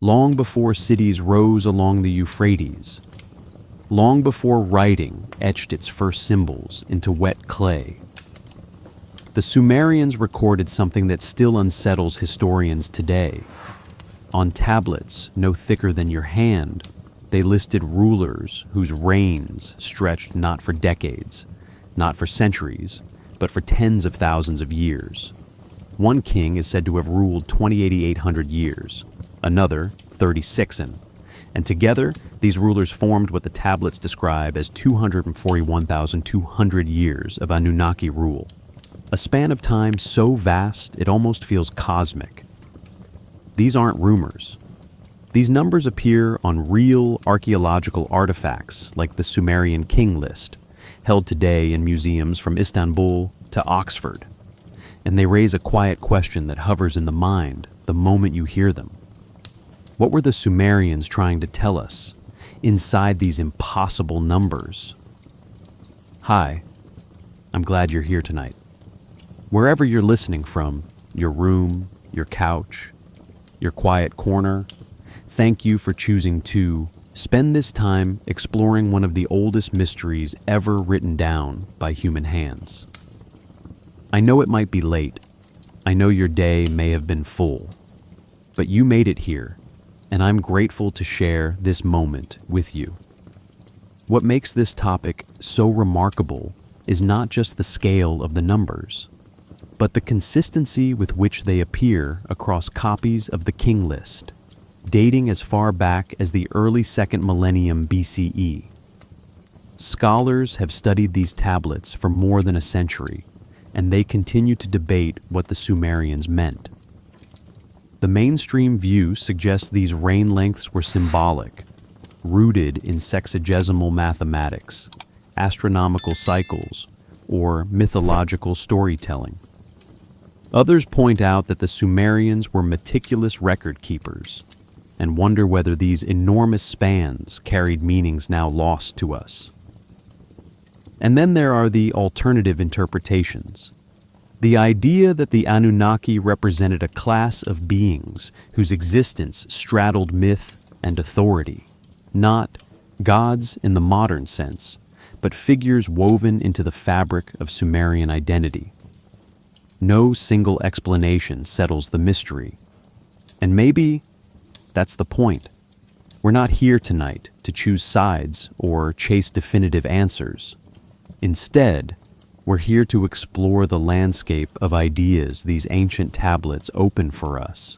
long before cities rose along the Euphrates, long before writing etched its first symbols into wet clay. The Sumerians recorded something that still unsettles historians today. On tablets no thicker than your hand, they listed rulers whose reigns stretched not for decades, not for centuries, but for tens of thousands of years. One king is said to have ruled 28,800 years, another 36, and together these rulers formed what the tablets describe as 241,200 years of Anunnaki rule. A span of time so vast it almost feels cosmic. These aren't rumors. These numbers appear on real archaeological artifacts like the Sumerian king list, held today in museums from Istanbul to Oxford. And they raise a quiet question that hovers in the mind the moment you hear them. What were the Sumerians trying to tell us inside these impossible numbers? Hi, I'm glad you're here tonight. Wherever you're listening from, your room, your couch, your quiet corner, thank you for choosing to spend this time exploring one of the oldest mysteries ever written down by human hands. I know it might be late. I know your day may have been full, but you made it here, and I'm grateful to share this moment with you. What makes this topic so remarkable is not just the scale of the numbers, but the consistency with which they appear across copies of the king list, dating as far back as the early 2nd millennium BCE. Scholars have studied these tablets for more than a century, and they continue to debate what the Sumerians meant. The mainstream view suggests these reign lengths were symbolic, rooted in sexagesimal mathematics, astronomical cycles, or mythological storytelling. Others point out that the Sumerians were meticulous record keepers and wonder whether these enormous spans carried meanings now lost to us. And then there are the alternative interpretations. The idea that the Anunnaki represented a class of beings whose existence straddled myth and authority, not gods in the modern sense, but figures woven into the fabric of Sumerian identity. No single explanation settles the mystery. And maybe that's the point. We're not here tonight to choose sides or chase definitive answers. Instead, we're here to explore the landscape of ideas these ancient tablets open for us,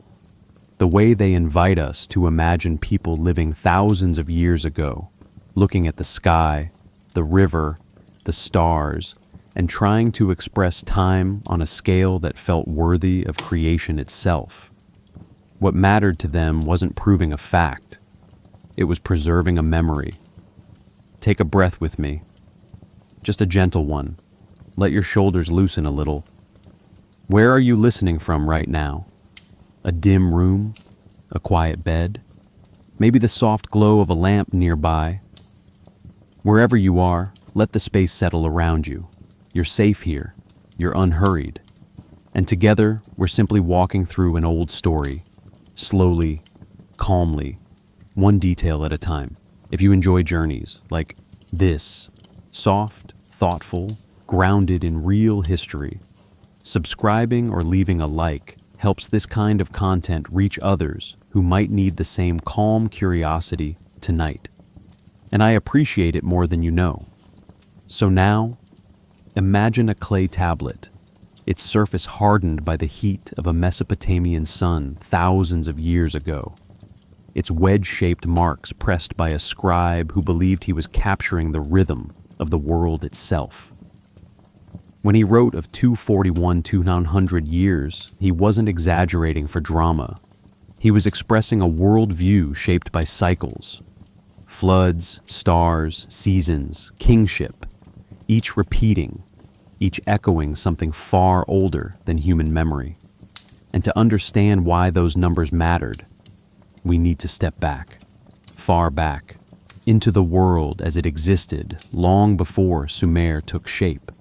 the way they invite us to imagine people living thousands of years ago, looking at the sky, the river, the stars, and trying to express time on a scale that felt worthy of creation itself. What mattered to them wasn't proving a fact. It was preserving a memory. Take a breath with me. Just a gentle one. Let your shoulders loosen a little. Where are you listening from right now? A dim room? A quiet bed? Maybe the soft glow of a lamp nearby? Wherever you are, let the space settle around you. You're safe here. You're unhurried. And together, we're simply walking through an old story, slowly, calmly, one detail at a time. If you enjoy journeys like this, soft, thoughtful, grounded in real history, subscribing or leaving a like helps this kind of content reach others who might need the same calm curiosity tonight. And I appreciate it more than you know. So now, imagine a clay tablet, its surface hardened by the heat of a Mesopotamian sun thousands of years ago, its wedge-shaped marks pressed by a scribe who believed he was capturing the rhythm of the world itself. When he wrote of 241,200 years, he wasn't exaggerating for drama. He was expressing a worldview shaped by cycles, floods, stars, seasons, kingship, each repeating, each echoing something far older than human memory. And to understand why those numbers mattered, we need to step back, far back, into the world as it existed long before Sumer took shape.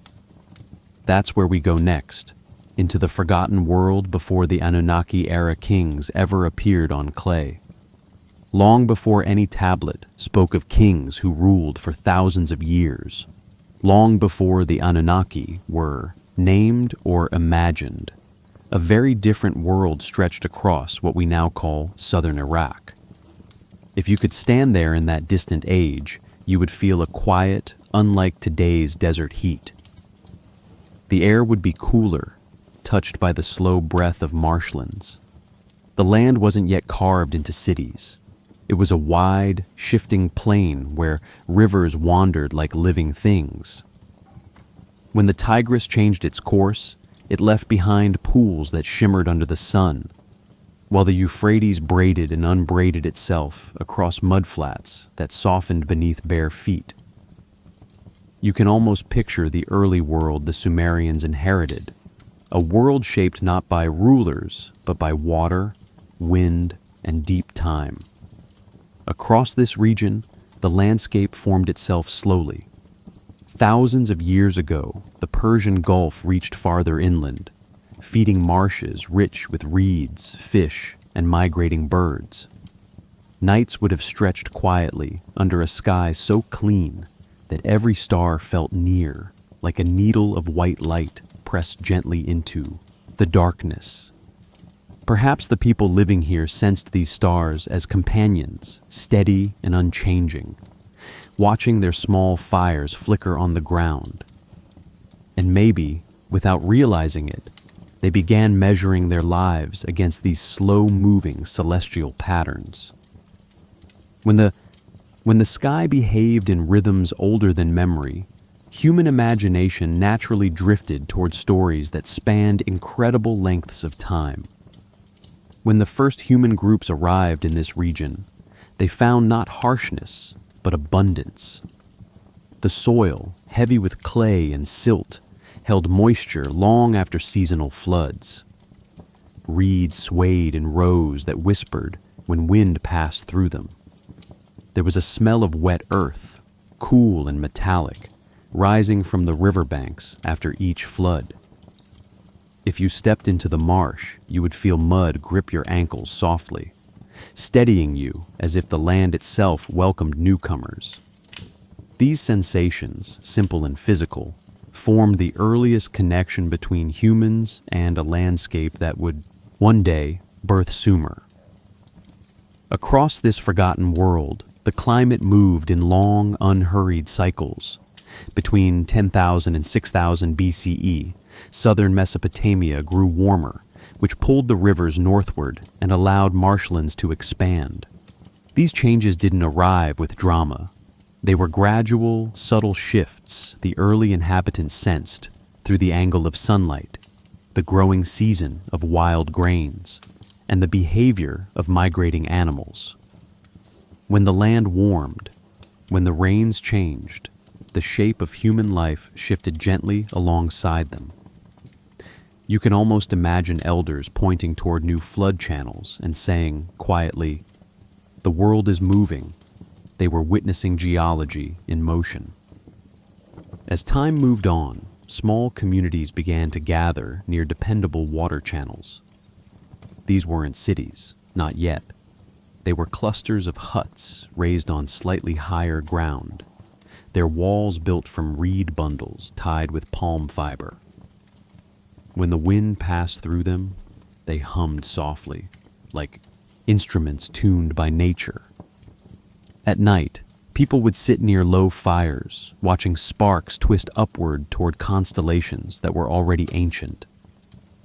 That's where we go next, into the forgotten world before the Anunnaki-era kings ever appeared on clay. long before any tablet spoke of kings who ruled for thousands of years, long before the Anunnaki were named or imagined. A very different world stretched across what we now call southern Iraq. If you could stand there in that distant age, you would feel a quiet, unlike today's desert heat. The air would be cooler, touched by the slow breath of marshlands. The land wasn't yet carved into cities. It was a wide, shifting plain where rivers wandered like living things. When the Tigris changed its course, it left behind pools that shimmered under the sun, while the Euphrates braided and unbraided itself across mudflats that softened beneath bare feet. You can almost picture the early world the Sumerians inherited, a world shaped not by rulers, but by water, wind, and deep time. Across this region, the landscape formed itself slowly. Thousands of years ago, the Persian Gulf reached farther inland, feeding marshes rich with reeds, fish, and migrating birds. Nights would have stretched quietly under a sky so clean that every star felt near, like a needle of white light pressed gently into the darkness. Perhaps the people living here sensed these stars as companions, steady and unchanging, watching their small fires flicker on the ground. And maybe, without realizing it, they began measuring their lives against these slow-moving celestial patterns. When the sky behaved in rhythms older than memory, human imagination naturally drifted toward stories that spanned incredible lengths of time. When the first human groups arrived in this region, they found not harshness, but abundance. The soil, heavy with clay and silt, held moisture long after seasonal floods. Reeds swayed in rows that whispered when wind passed through them. There was a smell of wet earth, cool and metallic, rising from the riverbanks after each flood. If you stepped into the marsh, you would feel mud grip your ankles softly, steadying you as if the land itself welcomed newcomers. These sensations, simple and physical, formed the earliest connection between humans and a landscape that would one day birth Sumer. Across this forgotten world, the climate moved in long, unhurried cycles. Between 10,000 and 6,000 BCE, southern Mesopotamia grew warmer, which pulled the rivers northward and allowed marshlands to expand. These changes didn't arrive with drama. They were gradual, subtle shifts the early inhabitants sensed through the angle of sunlight, the growing season of wild grains, and the behavior of migrating animals. When the land warmed, when the rains changed, the shape of human life shifted gently alongside them. You can almost imagine elders pointing toward new flood channels and saying quietly, "The world is moving." They were witnessing geology in motion. As time moved on, small communities began to gather near dependable water channels. These weren't cities, not yet. They were clusters of huts raised on slightly higher ground, their walls built from reed bundles tied with palm fiber. When the wind passed through them, they hummed softly, like instruments tuned by nature. At night, people would sit near low fires, watching sparks twist upward toward constellations that were already ancient.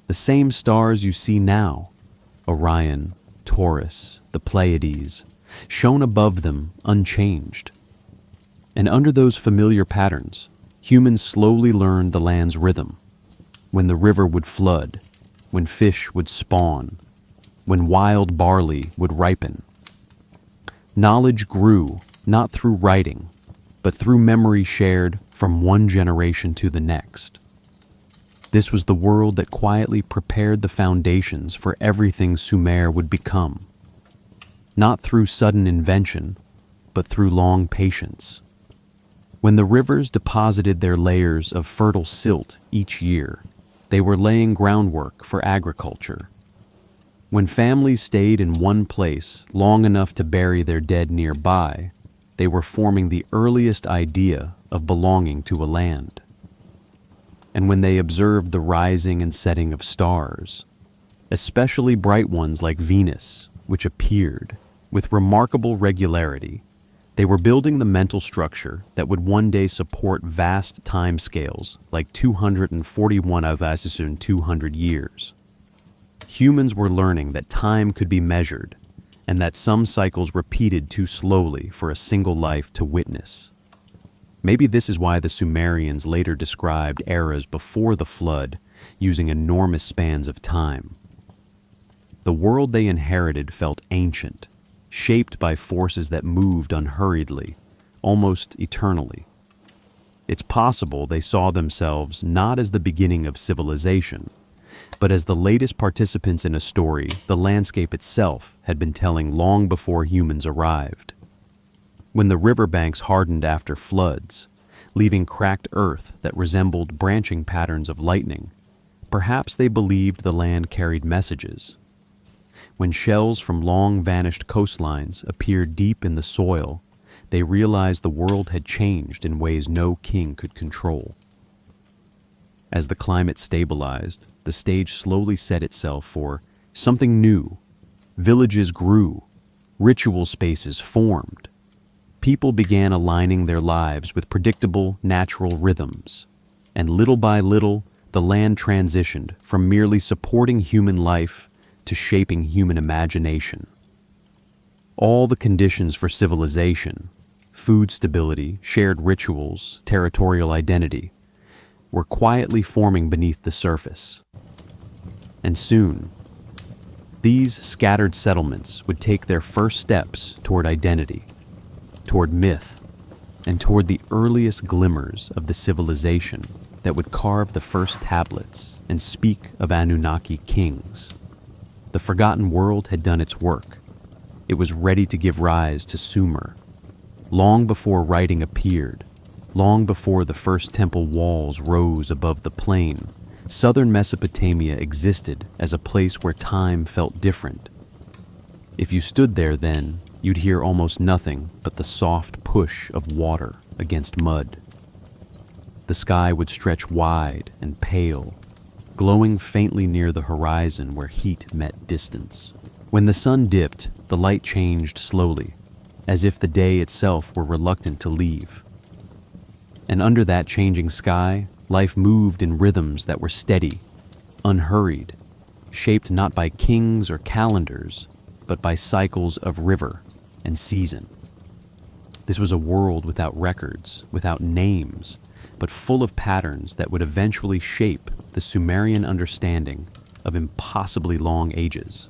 The same stars you see now, Orion, Taurus, the Pleiades, shone above them unchanged. And under those familiar patterns, humans slowly learned the land's rhythm. When the river would flood, when fish would spawn, when wild barley would ripen. Knowledge grew not through writing, but through memory shared from one generation to the next. This was the world that quietly prepared the foundations for everything Sumer would become. Not through sudden invention, but through long patience. When the rivers deposited their layers of fertile silt each year, they were laying groundwork for agriculture. When families stayed in one place long enough to bury their dead nearby, they were forming the earliest idea of belonging to a land. And when they observed the rising and setting of stars, especially bright ones like Venus, which appeared with remarkable regularity, they were building the mental structure that would one day support vast timescales like 200 years. Humans were learning that time could be measured and that some cycles repeated too slowly for a single life to witness. Maybe this is why the Sumerians later described eras before the flood using enormous spans of time. The world they inherited felt ancient, shaped by forces that moved unhurriedly, almost eternally. It's possible they saw themselves not as the beginning of civilization, but as the latest participants in a story the landscape itself had been telling long before humans arrived. When the riverbanks hardened after floods, leaving cracked earth that resembled branching patterns of lightning, perhaps they believed the land carried messages. When shells from long-vanished coastlines appeared deep in the soil, they realized the world had changed in ways no king could control. As the climate stabilized, the stage slowly set itself for something new. Villages grew, ritual spaces formed. People began aligning their lives with predictable, natural rhythms, and little by little, the land transitioned from merely supporting human life to shaping human imagination. All the conditions for civilization, food stability, shared rituals, territorial identity, were quietly forming beneath the surface. And soon, these scattered settlements would take their first steps toward identity, toward myth, and toward the earliest glimmers of the civilization that would carve the first tablets and speak of Anunnaki kings. The forgotten world had done its work. It was ready to give rise to Sumer. Long before writing appeared, long before the first temple walls rose above the plain, southern Mesopotamia existed as a place where time felt different. If you stood there then, you'd hear almost nothing but the soft push of water against mud. The sky would stretch wide and pale, glowing faintly near the horizon where heat met distance. When the sun dipped, the light changed slowly, as if the day itself were reluctant to leave. And under that changing sky, life moved in rhythms that were steady, unhurried, shaped not by kings or calendars, but by cycles of river and season. This was a world without records, without names, but full of patterns that would eventually shape the Sumerian understanding of impossibly long ages.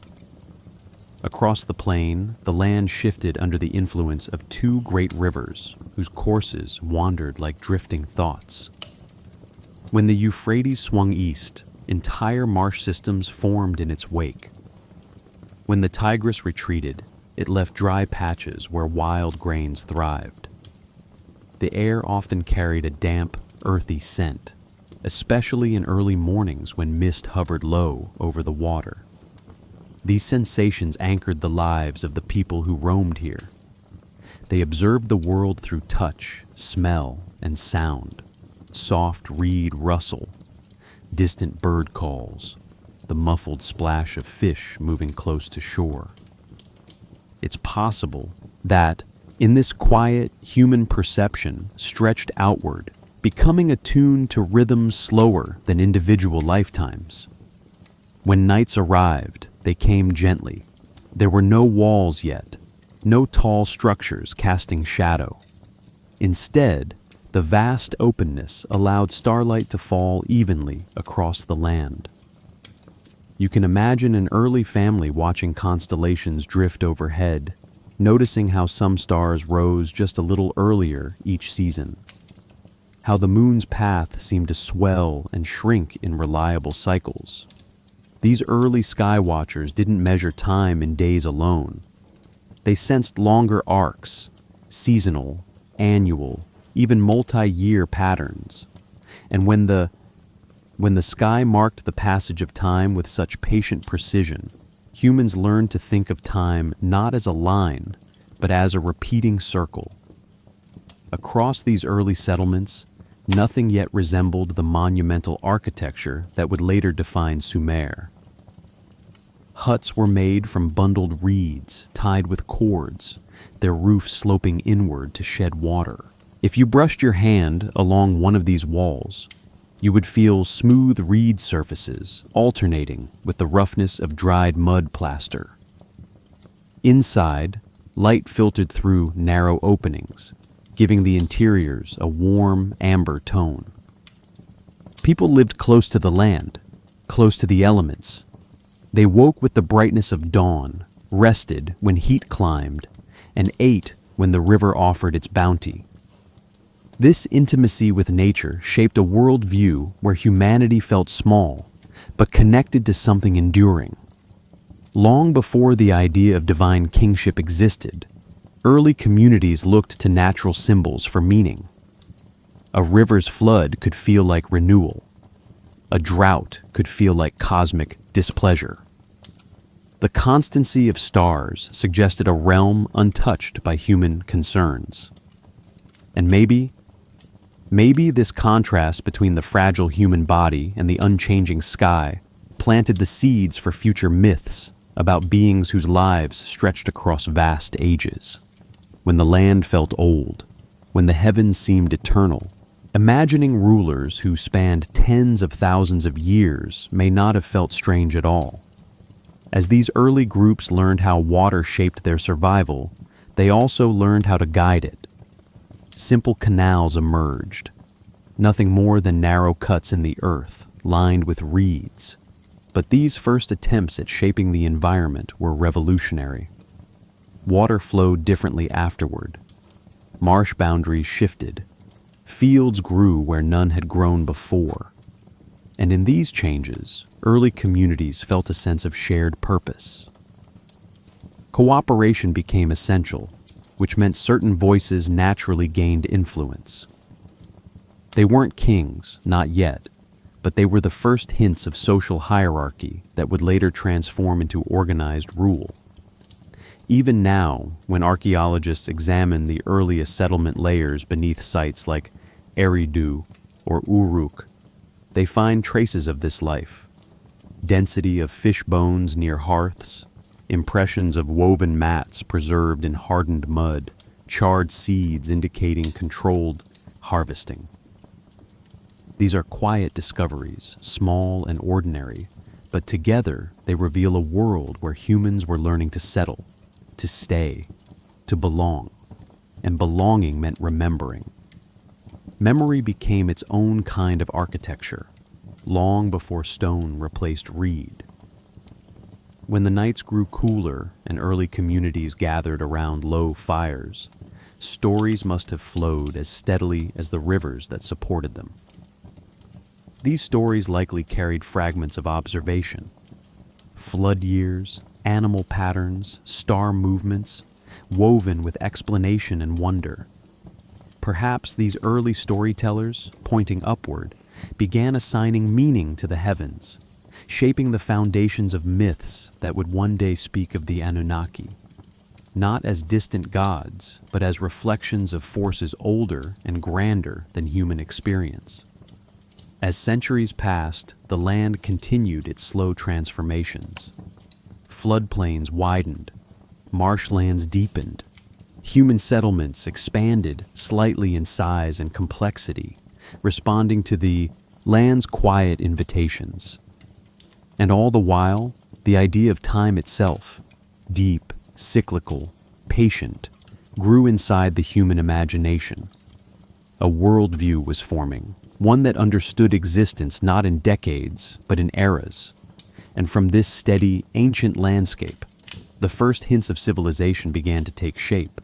Across the plain, the land shifted under the influence of two great rivers whose courses wandered like drifting thoughts. When the Euphrates swung east, entire marsh systems formed in its wake. When the Tigris retreated, it left dry patches where wild grains thrived. The air often carried a damp, earthy scent, especially in early mornings when mist hovered low over the water. These sensations anchored the lives of the people who roamed here. They observed the world through touch, smell, and sound. Soft reed rustle, distant bird calls, the muffled splash of fish moving close to shore. It's possible that, in this quiet human perception stretched outward, becoming attuned to rhythms slower than individual lifetimes. When nights arrived, they came gently. There were no walls yet, no tall structures casting shadow. Instead, the vast openness allowed starlight to fall evenly across the land. You can imagine an early family watching constellations drift overhead, noticing how some stars rose just a little earlier each season. How the moon's path seemed to swell and shrink in reliable cycles. These early sky watchers didn't measure time in days alone. They sensed longer arcs, seasonal, annual, even multi-year patterns. And when the sky marked the passage of time with such patient precision, humans learned to think of time not as a line, but as a repeating circle. Across these early settlements, nothing yet resembled the monumental architecture that would later define Sumer. Huts were made from bundled reeds tied with cords, their roofs sloping inward to shed water. If you brushed your hand along one of these walls, you would feel smooth reed surfaces alternating with the roughness of dried mud plaster. Inside, light filtered through narrow openings, giving the interiors a warm, amber tone. People lived close to the land, close to the elements. They woke with the brightness of dawn, rested when heat climbed, and ate when the river offered its bounty. This intimacy with nature shaped a worldview where humanity felt small, but connected to something enduring. Long before the idea of divine kingship existed, early communities looked to natural symbols for meaning. A river's flood could feel like renewal. A drought could feel like cosmic displeasure. The constancy of stars suggested a realm untouched by human concerns. And maybe this contrast between the fragile human body and the unchanging sky planted the seeds for future myths about beings whose lives stretched across vast ages. When the land felt old, when the heavens seemed eternal, imagining rulers who spanned tens of thousands of years may not have felt strange at all. As these early groups learned how water shaped their survival, they also learned how to guide it. Simple canals emerged, nothing more than narrow cuts in the earth, lined with reeds. But these first attempts at shaping the environment were revolutionary. Water flowed differently afterward. Marsh boundaries shifted. Fields grew where none had grown before. And in these changes, early communities felt a sense of shared purpose. Cooperation became essential, which meant certain voices naturally gained influence. They weren't kings, not yet, but they were the first hints of social hierarchy that would later transform into organized rule. Even now, when archaeologists examine the earliest settlement layers beneath sites like Eridu or Uruk, they find traces of this life. Density of fish bones near hearths, impressions of woven mats preserved in hardened mud, charred seeds indicating controlled harvesting. These are quiet discoveries, small and ordinary, but together they reveal a world where humans were learning to settle, to stay, to belong, and belonging meant remembering. Memory became its own kind of architecture, long before stone replaced reed. When the nights grew cooler and early communities gathered around low fires, stories must have flowed as steadily as the rivers that supported them. These stories likely carried fragments of observation. Flood years, animal patterns, star movements, woven with explanation and wonder. Perhaps these early storytellers, pointing upward, began assigning meaning to the heavens, shaping the foundations of myths that would one day speak of the Anunnaki, not as distant gods, but as reflections of forces older and grander than human experience. As centuries passed, the land continued its slow transformations. Floodplains widened, marshlands deepened, human settlements expanded slightly in size and complexity, responding to the land's quiet invitations. And all the while, the idea of time itself, deep, cyclical, patient, grew inside the human imagination. A worldview was forming, one that understood existence not in decades, but in eras. And from this steady, ancient landscape, the first hints of civilization began to take shape.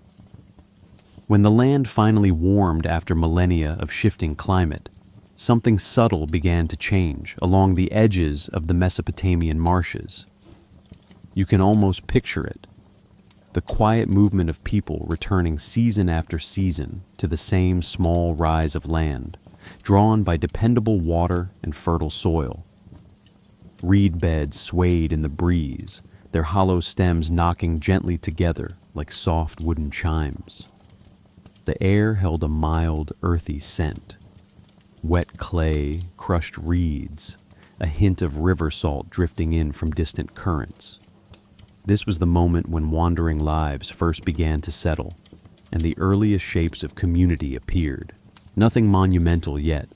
When the land finally warmed after millennia of shifting climate, something subtle began to change along the edges of the Mesopotamian marshes. You can almost picture it, the quiet movement of people returning season after season to the same small rise of land, drawn by dependable water and fertile soil. Reed beds swayed in the breeze, their hollow stems knocking gently together like soft wooden chimes. The air held a mild, earthy scent. Wet clay, crushed reeds, a hint of river salt drifting in from distant currents. This was the moment when wandering lives first began to settle, and the earliest shapes of community appeared. Nothing monumental yet,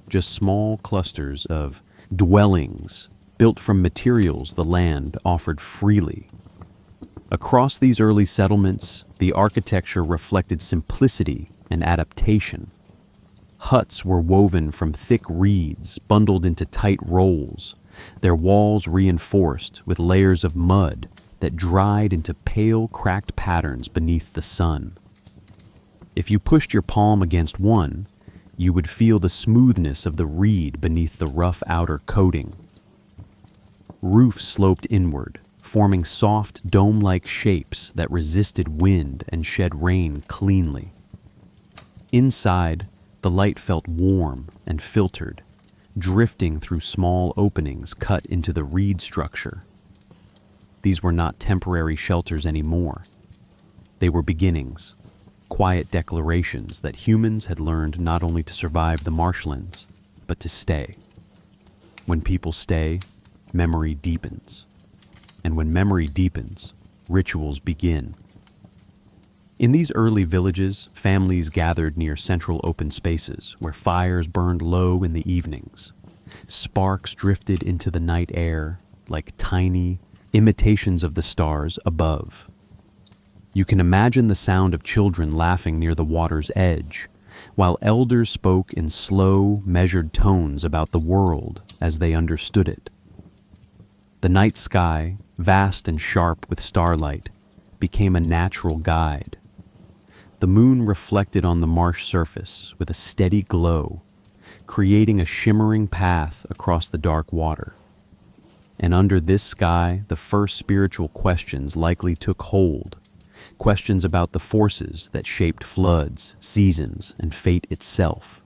just small clusters of dwellings built from materials the land offered freely. Across these early settlements, the architecture reflected simplicity and adaptation. Huts were woven from thick reeds, bundled into tight rolls, their walls reinforced with layers of mud that dried into pale, cracked patterns beneath the sun. If you pushed your palm against one, you would feel the smoothness of the reed beneath the rough outer coating. Roofs sloped inward, forming soft, dome-like shapes that resisted wind and shed rain cleanly. Inside, the light felt warm and filtered, drifting through small openings cut into the reed structure. These were not temporary shelters anymore. They were beginnings, quiet declarations that humans had learned not only to survive the marshlands, but to stay. When people stay, memory deepens. And when memory deepens, rituals begin. In these early villages, families gathered near central open spaces where fires burned low in the evenings. Sparks drifted into the night air like tiny imitations of the stars above. You can imagine the sound of children laughing near the water's edge, while elders spoke in slow, measured tones about the world as they understood it. The night sky, vast and sharp with starlight, became a natural guide. The moon reflected on the marsh surface with a steady glow, creating a shimmering path across the dark water. And under this sky, the first spiritual questions likely took hold, questions about the forces that shaped floods, seasons, and fate itself.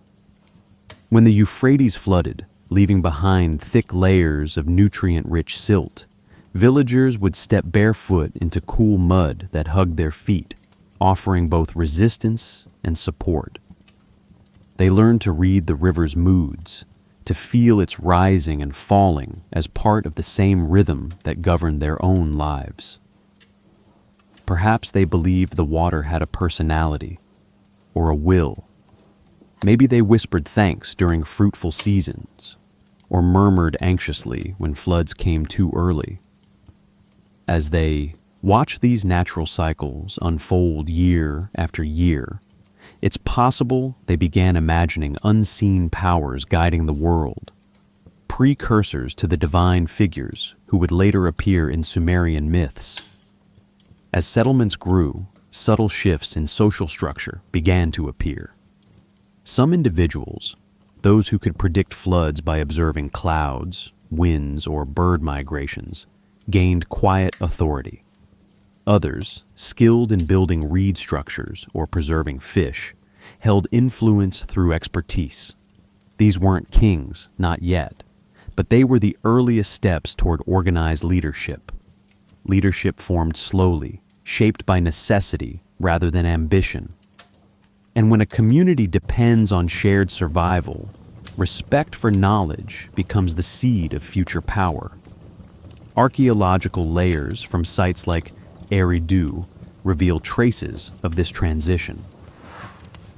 When the Euphrates flooded, leaving behind thick layers of nutrient-rich silt, villagers would step barefoot into cool mud that hugged their feet, offering both resistance and support. They learned to read the river's moods, to feel its rising and falling as part of the same rhythm that governed their own lives. Perhaps they believed the water had a personality, or a will. Maybe they whispered thanks during fruitful seasons, or murmured anxiously when floods came too early. As they watched these natural cycles unfold year after year, it's possible they began imagining unseen powers guiding the world, precursors to the divine figures who would later appear in Sumerian myths. As settlements grew, subtle shifts in social structure began to appear. Some individuals, those who could predict floods by observing clouds, winds, or bird migrations, gained quiet authority. Others, skilled in building reed structures or preserving fish, held influence through expertise. These weren't kings, not yet, but they were the earliest steps toward organized leadership. Leadership formed slowly, shaped by necessity rather than ambition. And when a community depends on shared survival, respect for knowledge becomes the seed of future power. Archaeological layers from sites like Eridu reveal traces of this transition.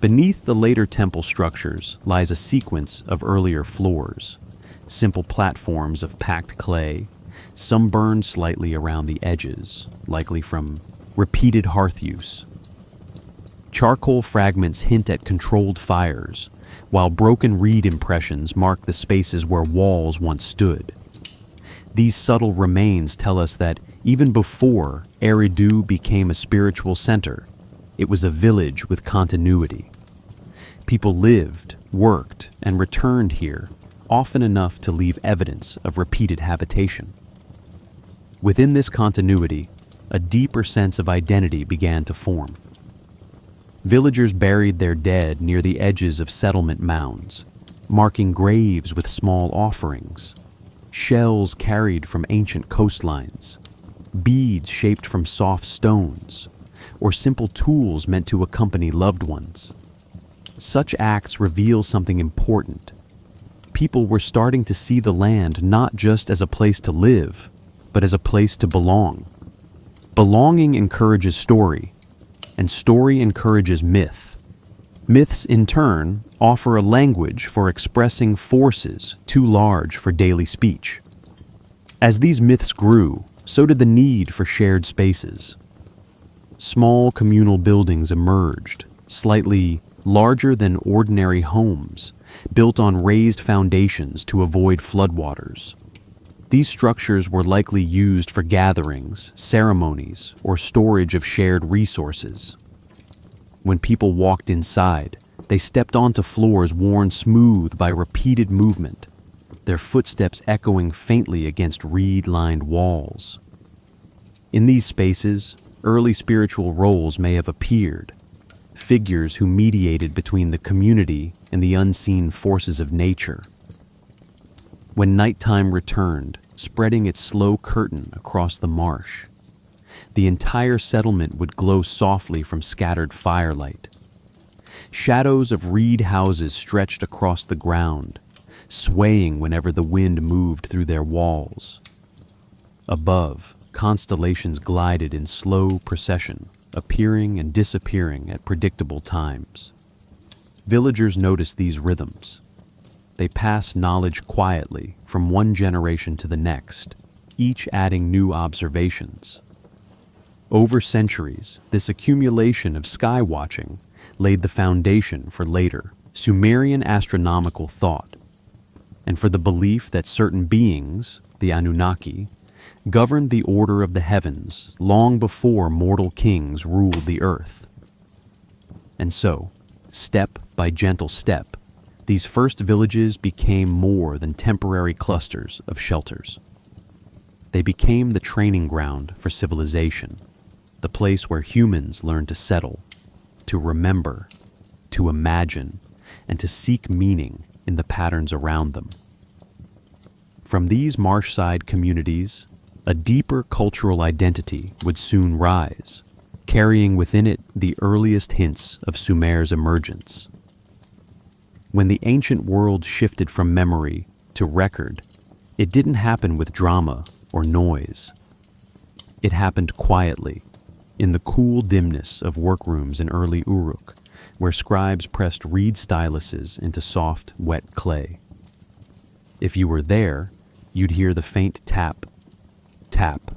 Beneath the later temple structures lies a sequence of earlier floors, simple platforms of packed clay, some burned slightly around the edges, likely from repeated hearth use. Charcoal fragments hint at controlled fires, while broken reed impressions mark the spaces where walls once stood. These subtle remains tell us that even before Eridu became a spiritual center, it was a village with continuity. People lived, worked, and returned here, often enough to leave evidence of repeated habitation. Within this continuity, a deeper sense of identity began to form. Villagers buried their dead near the edges of settlement mounds, marking graves with small offerings, shells carried from ancient coastlines, beads shaped from soft stones, or simple tools meant to accompany loved ones. Such acts reveal something important. People were starting to see the land not just as a place to live, but as a place to belong. Belonging encourages story, and story encourages myth. Myths, in turn, offer a language for expressing forces too large for daily speech. As these myths grew, so did the need for shared spaces. Small communal buildings emerged, slightly larger than ordinary homes, built on raised foundations to avoid floodwaters. These structures were likely used for gatherings, ceremonies, or storage of shared resources. When people walked inside, they stepped onto floors worn smooth by repeated movement, their footsteps echoing faintly against reed-lined walls. In these spaces, early spiritual roles may have appeared, figures who mediated between the community and the unseen forces of nature. When nighttime returned, spreading its slow curtain across the marsh, the entire settlement would glow softly from scattered firelight. Shadows of reed houses stretched across the ground, swaying whenever the wind moved through their walls. Above, constellations glided in slow procession, appearing and disappearing at predictable times. Villagers noticed these rhythms. They passed knowledge quietly from one generation to the next, each adding new observations. Over centuries, this accumulation of sky watching laid the foundation for later Sumerian astronomical thought, and for the belief that certain beings, the Anunnaki, governed the order of the heavens long before mortal kings ruled the earth. And so, step by gentle step, these first villages became more than temporary clusters of shelters. They became the training ground for civilization, the place where humans learned to settle, to remember, to imagine, and to seek meaning in the patterns around them. From these marshside communities, a deeper cultural identity would soon rise, carrying within it the earliest hints of Sumer's emergence. When the ancient world shifted from memory to record, it didn't happen with drama or noise. It happened quietly, in the cool dimness of workrooms in early Uruk, where scribes pressed reed styluses into soft, wet clay. If you were there, you'd hear the faint tap, tap,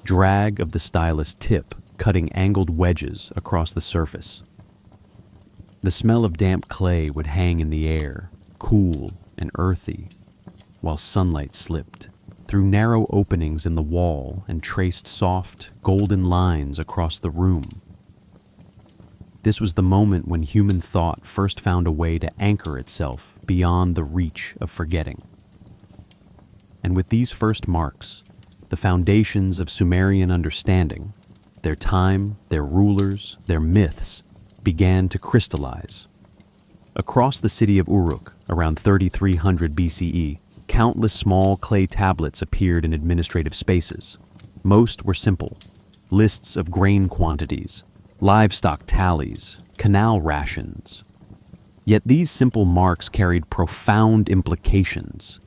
drag of the stylus tip cutting angled wedges across the surface. The smell of damp clay would hang in the air, cool and earthy, while sunlight slipped through narrow openings in the wall and traced soft, golden lines across the room. This was the moment when human thought first found a way to anchor itself beyond the reach of forgetting. And with these first marks, the foundations of Sumerian understanding, their time, their rulers, their myths, began to crystallize. Across the city of Uruk, around 3300 BCE, countless small clay tablets appeared in administrative spaces. Most were simple: lists of grain quantities, livestock tallies, canal rations. Yet these simple marks carried profound implications.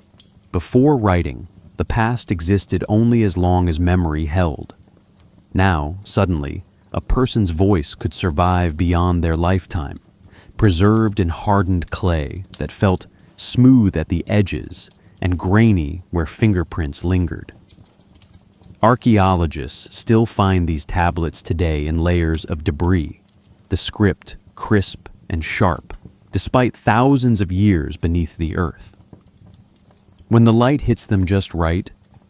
Before writing, the past existed only as long as memory held. Now, suddenly, a person's voice could survive beyond their lifetime, preserved in hardened clay that felt smooth at the edges and grainy where fingerprints lingered. Archaeologists still find these tablets today in layers of debris, the script crisp and sharp, despite thousands of years beneath the earth. When the light hits them just right,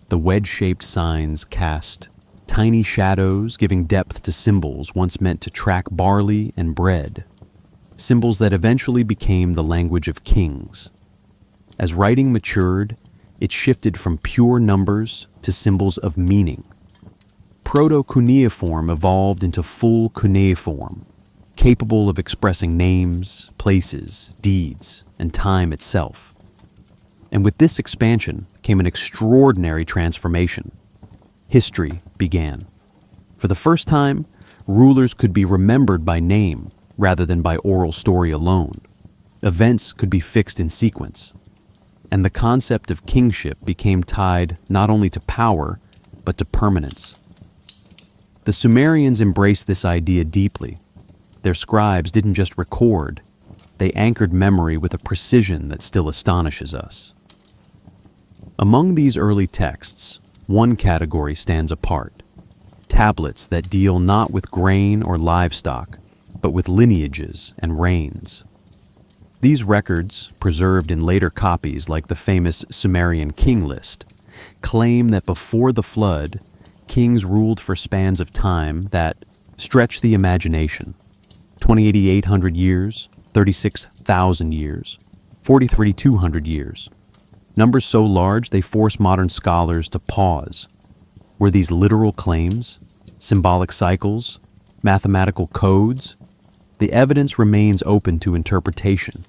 the wedge-shaped signs cast tiny shadows, giving depth to symbols once meant to track barley and bread, symbols that eventually became the language of kings. As writing matured, it shifted from pure numbers to symbols of meaning. Proto-cuneiform evolved into full cuneiform, capable of expressing names, places, deeds, and time itself. And with this expansion came an extraordinary transformation. history began. For the first time, rulers could be remembered by name rather than by oral story alone. Events could be fixed in sequence. And the concept of kingship became tied not only to power, but to permanence. The Sumerians embraced this idea deeply. Their scribes didn't just record, they anchored memory with a precision that still astonishes us. Among these early texts, one category stands apart: tablets that deal not with grain or livestock, but with lineages and reigns. These records, preserved in later copies like the famous Sumerian king list, claim that before the flood, kings ruled for spans of time that stretch the imagination. 28,800 years, 36,000 years, 43,200 years. Numbers so large they force modern scholars to pause. Were these literal claims, symbolic cycles, mathematical codes? The evidence remains open to interpretation.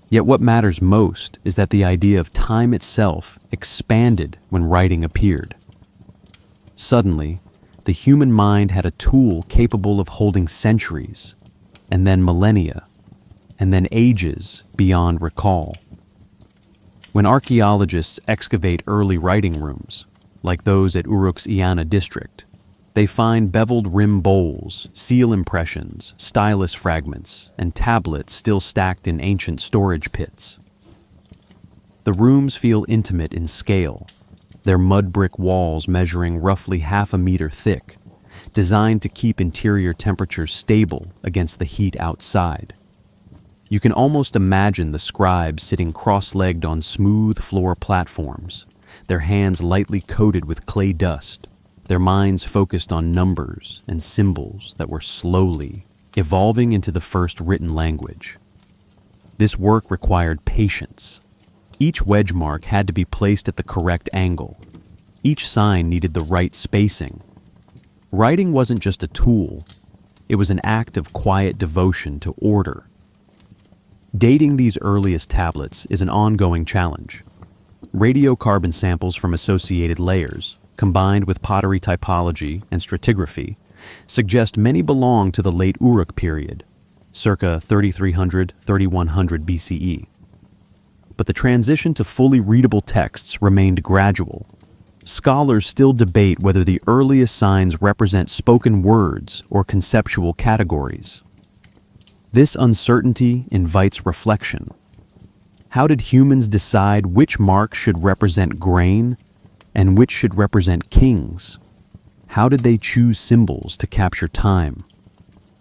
Yet what matters most is that the idea of time itself expanded when writing appeared. Suddenly, the human mind had a tool capable of holding centuries, and then millennia, and then ages beyond recall. When archaeologists excavate early writing rooms, like those at Uruk's Iana district, they find beveled rim bowls, seal impressions, stylus fragments, and tablets still stacked in ancient storage pits. The rooms feel intimate in scale, their mud brick walls measuring roughly half a meter thick, designed to keep interior temperatures stable against the heat outside. You can almost imagine the scribes sitting cross-legged on smooth floor platforms, their hands lightly coated with clay dust, their minds focused on numbers and symbols that were slowly evolving into the first written language. This work required patience. Each wedge mark had to be placed at the correct angle. Each sign needed the right spacing. Writing wasn't just a tool, it was an act of quiet devotion to order. Dating these earliest tablets is an ongoing challenge. Radiocarbon samples from associated layers, combined with pottery typology and stratigraphy, suggest many belong to the late Uruk period, circa 3300–3100 BCE. But the transition to fully readable texts remained gradual. Scholars still debate whether the earliest signs represent spoken words or conceptual categories. This uncertainty invites reflection. How did humans decide which marks should represent grain and which should represent kings? How did they choose symbols to capture time?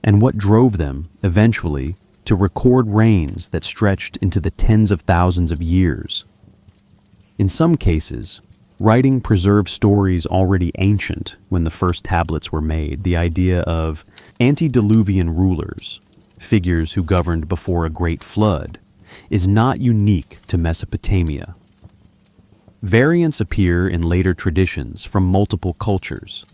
And what drove them, eventually, to record reigns that stretched into the tens of thousands of years? In some cases, writing preserved stories already ancient when the first tablets were made. The idea of antediluvian rulers, figures who governed before a great flood, is not unique to Mesopotamia. Variants appear in later traditions from multiple cultures,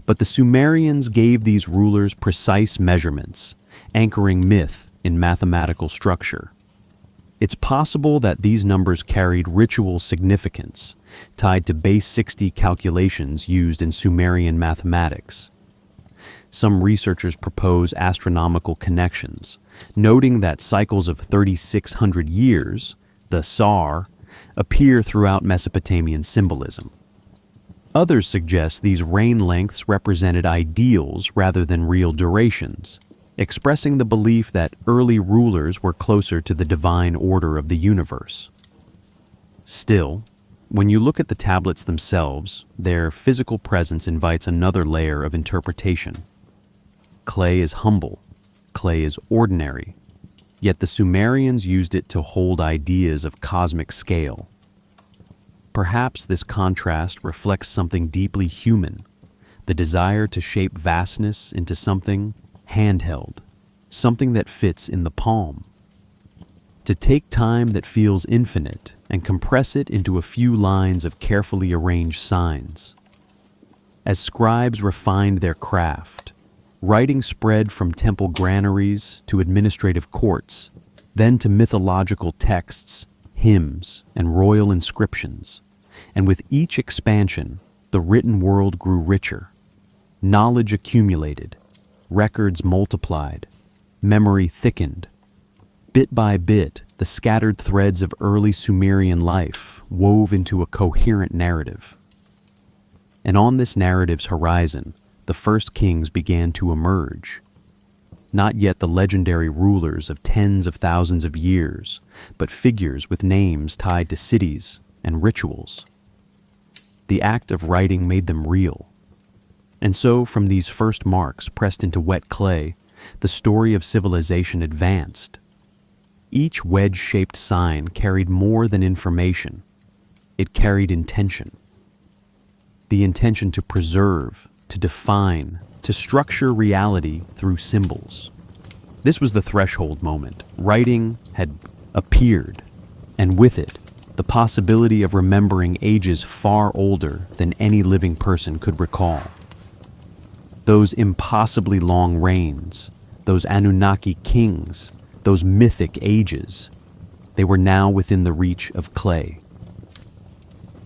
but the Sumerians gave these rulers precise measurements, anchoring myth in mathematical structure. It's possible that these numbers carried ritual significance, tied to base 60 calculations used in Sumerian mathematics. Some researchers propose astronomical connections, noting that cycles of 3,600 years, the Sar, appear throughout Mesopotamian symbolism. Others suggest these reign lengths represented ideals rather than real durations, expressing the belief that early rulers were closer to the divine order of the universe. Still, when you look at the tablets themselves, their physical presence invites another layer of interpretation. Clay is humble, clay is ordinary, yet the Sumerians used it to hold ideas of cosmic scale. Perhaps this contrast reflects something deeply human, the desire to shape vastness into something handheld, something that fits in the palm. To take time that feels infinite and compress it into a few lines of carefully arranged signs. As scribes refined their craft, writing spread from temple granaries to administrative courts, then to mythological texts, hymns, and royal inscriptions. And with each expansion, The written world grew richer. Knowledge accumulated. Records multiplied. Memory thickened. Bit by bit, the scattered threads of early Sumerian life wove into a coherent narrative. And on this narrative's horizon, the first kings began to emerge. Not yet the legendary rulers of tens of thousands of years, but figures with names tied to cities and rituals. The act of writing made them real. And so, from these first marks pressed into wet clay, the story of civilization advanced. Each wedge-shaped sign carried more than information. It carried intention. The intention to preserve, to define, to structure reality through symbols. This was the threshold moment. Writing had appeared, and with it, the possibility of remembering ages far older than any living person could recall. Those impossibly long reigns, those Anunnaki kings, those mythic ages, they were now within the reach of clay.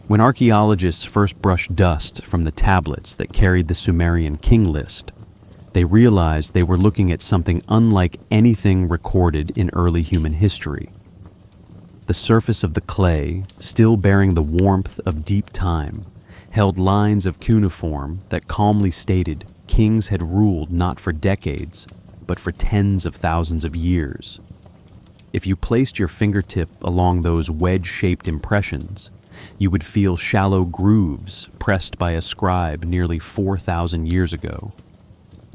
When archaeologists first brushed dust from the tablets that carried the Sumerian king list, they realized they were looking at something unlike anything recorded in early human history. The surface of the clay, still bearing the warmth of deep time, held lines of cuneiform that calmly stated kings had ruled not for decades, but for tens of thousands of years. If you placed your fingertip along those wedge-shaped impressions, you would feel shallow grooves pressed by a scribe nearly 4,000 years ago.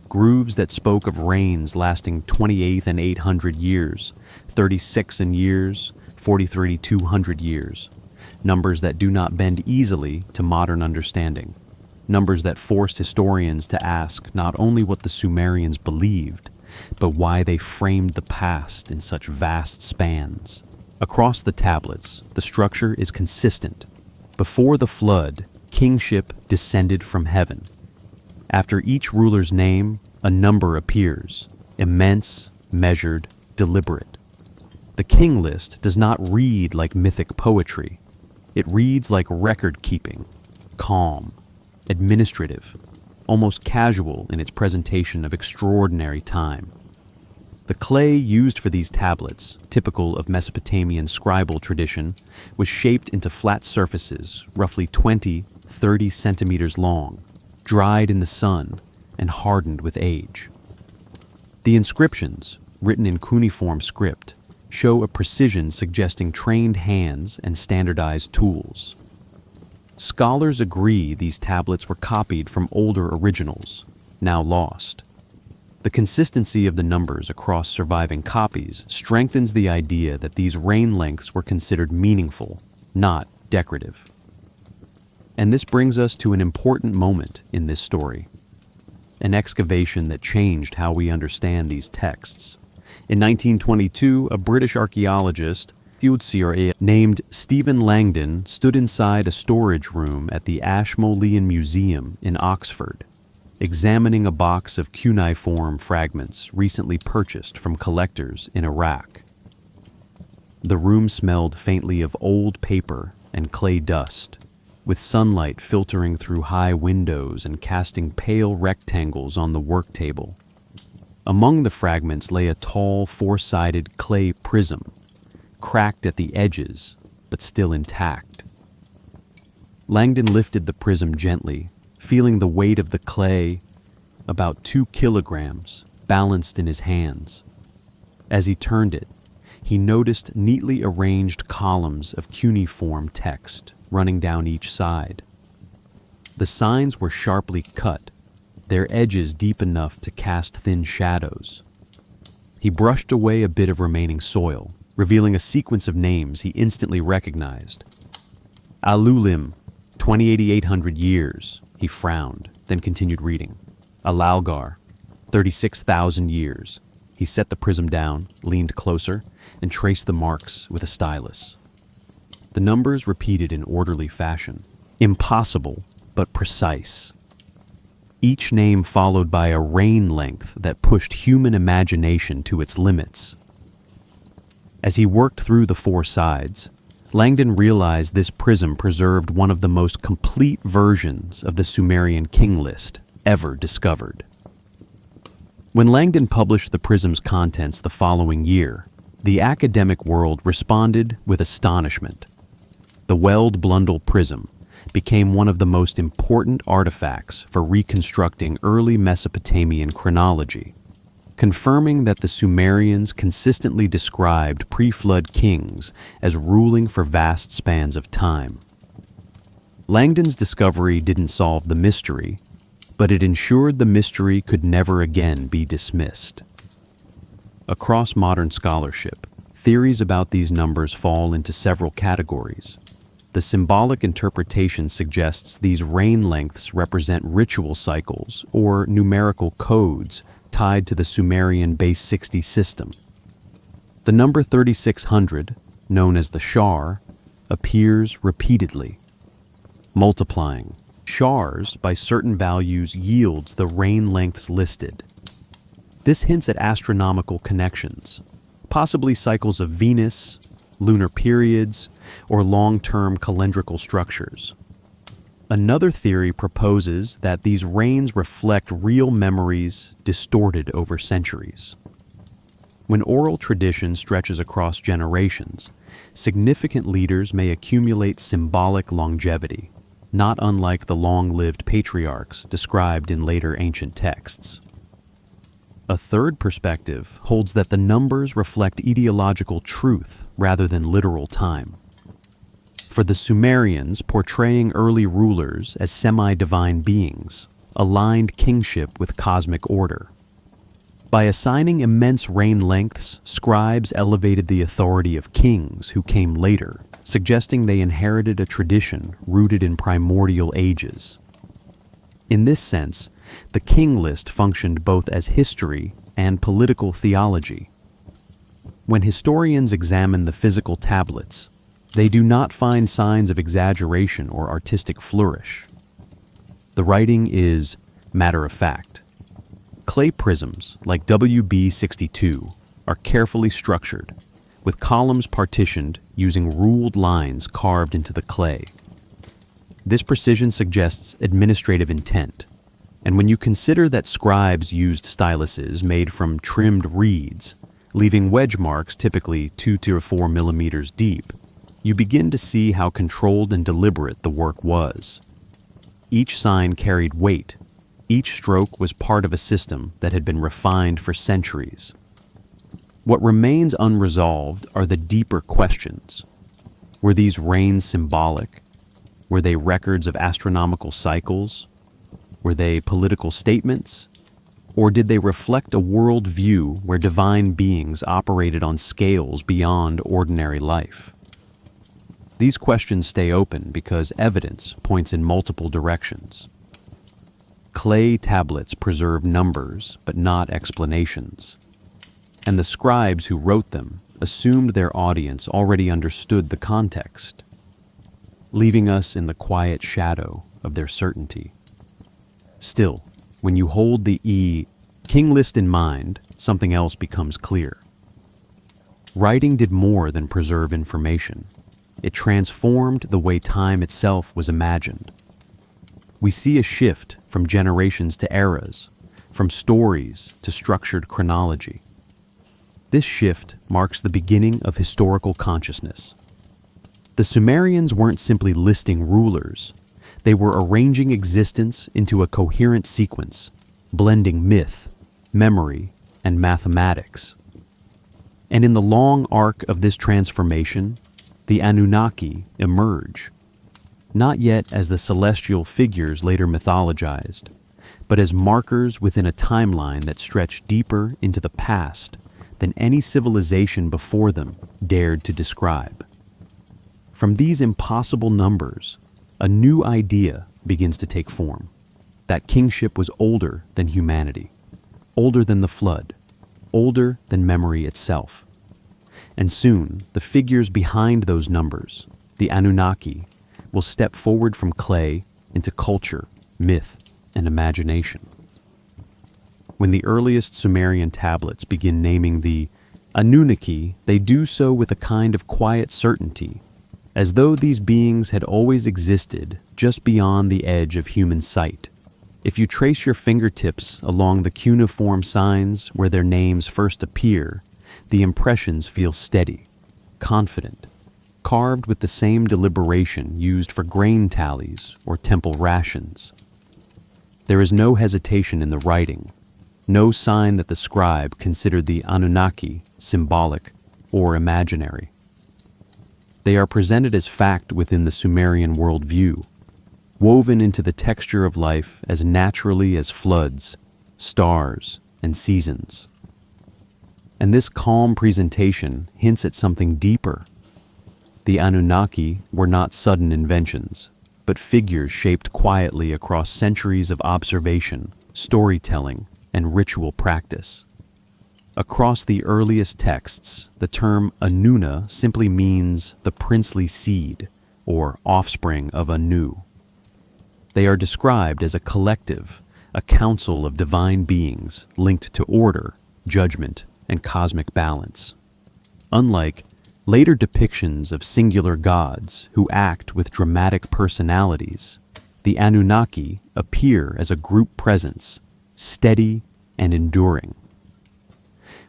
Grooves that spoke of reigns lasting 28 and 800 years, 36 in years, 43,200 years. Numbers that do not bend easily to modern understanding. Numbers that forced historians to ask not only what the Sumerians believed, but why they framed the past in such vast spans. Across the tablets, the structure is consistent. Before the flood, kingship descended from heaven. After each ruler's name, a number appears, immense, measured, deliberate. The king list does not read like mythic poetry. It reads like record-keeping, calm, administrative, almost casual in its presentation of extraordinary time. The clay used for these tablets, typical of Mesopotamian scribal tradition, was shaped into flat surfaces roughly 20-30 centimeters long, dried in the sun, and hardened with age. The inscriptions, written in cuneiform script, show a precision suggesting trained hands and standardized tools. Scholars agree these tablets were copied from older originals, now lost. The consistency of the numbers across surviving copies strengthens the idea that these reign lengths were considered meaningful, not decorative. And this brings us to an important moment in this story, an excavation that changed how we understand these texts. In 1922, a British archaeologist, named Stephen Langdon, stood inside a storage room at the Ashmolean Museum in Oxford, examining a box of cuneiform fragments recently purchased from collectors in Iraq. The room smelled faintly of old paper and clay dust, with sunlight filtering through high windows and casting pale rectangles on the work table. Among the fragments lay a tall, four-sided clay prism, cracked at the edges, but still intact. Langdon lifted the prism gently, feeling the weight of the clay, about 2 kilograms, balanced in his hands. As he turned it, he noticed neatly arranged columns of cuneiform text running down each side. The signs were sharply cut, their edges deep enough to cast thin shadows. He brushed away a bit of remaining soil, revealing a sequence of names he instantly recognized. Alulim, 28,800 years, he frowned, then continued reading. Alalgar, 36,000 years. He set the prism down, leaned closer, and traced the marks with a stylus. The numbers repeated in orderly fashion, impossible but precise. Each name followed by a reign length that pushed human imagination to its limits. As he worked through the 4 sides, Langdon realized this prism preserved one of the most complete versions of the Sumerian king list ever discovered. When Langdon published the prism's contents the following year, the academic world responded with astonishment. The Weld-Blundell prism became one of the most important artifacts for reconstructing early Mesopotamian chronology, confirming that the Sumerians consistently described pre-flood kings as ruling for vast spans of time. Langdon's discovery didn't solve the mystery, but it ensured the mystery could never again be dismissed. Across modern scholarship, theories about these numbers fall into several categories. The symbolic interpretation suggests these reign lengths represent ritual cycles or numerical codes tied to the Sumerian base 60 system. The number 3600, known as the shar, appears repeatedly. Multiplying shars by certain values yields the reign lengths listed. This hints at astronomical connections, possibly cycles of Venus, lunar periods, or long-term calendrical structures. Another theory proposes that these reigns reflect real memories distorted over centuries. When oral tradition stretches across generations, significant leaders may accumulate symbolic longevity, not unlike the long-lived patriarchs described in later ancient texts. A third perspective holds that the numbers reflect ideological truth rather than literal time. For the Sumerians, portraying early rulers as semi-divine beings aligned kingship with cosmic order. By assigning immense reign lengths, scribes elevated the authority of kings who came later, suggesting they inherited a tradition rooted in primordial ages. In this sense, the king list functioned both as history and political theology. When historians examine the physical tablets, they do not find signs of exaggeration or artistic flourish. The writing is matter of fact. Clay prisms, like WB62, are carefully structured, with columns partitioned using ruled lines carved into the clay. This precision suggests administrative intent, and when you consider that scribes used styluses made from trimmed reeds, leaving wedge marks typically 2 to 4 millimeters deep, you begin to see how controlled and deliberate the work was. Each sign carried weight. Each stroke was part of a system that had been refined for centuries. What remains unresolved are the deeper questions. Were these reigns symbolic? Were they records of astronomical cycles? Were they political statements? Or did they reflect a world view where divine beings operated on scales beyond ordinary life? These questions stay open because evidence points in multiple directions. Clay tablets preserve numbers, but not explanations. And the scribes who wrote them assumed their audience already understood the context, leaving us in the quiet shadow of their certainty. Still, when you hold the king list in mind, something else becomes clear. Writing did more than preserve information. It transformed the way time itself was imagined. We see a shift from generations to eras, from stories to structured chronology. This shift marks the beginning of historical consciousness. The Sumerians weren't simply listing rulers. They were arranging existence into a coherent sequence, blending myth, memory, and mathematics. And in the long arc of this transformation, the Anunnaki emerge, not yet as the celestial figures later mythologized, but as markers within a timeline that stretched deeper into the past than any civilization before them dared to describe. From these impossible numbers, a new idea begins to take form, that kingship was older than humanity, older than the flood, older than memory itself. And soon, the figures behind those numbers, the Anunnaki, will step forward from clay into culture, myth, and imagination. When the earliest Sumerian tablets begin naming the Anunnaki, they do so with a kind of quiet certainty, as though these beings had always existed just beyond the edge of human sight. If you trace your fingertips along the cuneiform signs where their names first appear, the impressions feel steady, confident, carved with the same deliberation used for grain tallies or temple rations. There is no hesitation in the writing, no sign that the scribe considered the Anunnaki symbolic or imaginary. They are presented as fact within the Sumerian worldview, woven into the texture of life as naturally as floods, stars, and seasons. And this calm presentation hints at something deeper. The Anunnaki were not sudden inventions, but figures shaped quietly across centuries of observation, storytelling, and ritual practice. Across the earliest texts, the term Anunna simply means the princely seed, or offspring of Anu. They are described as a collective, a council of divine beings linked to order, judgment, and cosmic balance. Unlike later depictions of singular gods who act with dramatic personalities, the Anunnaki appear as a group presence, steady and enduring.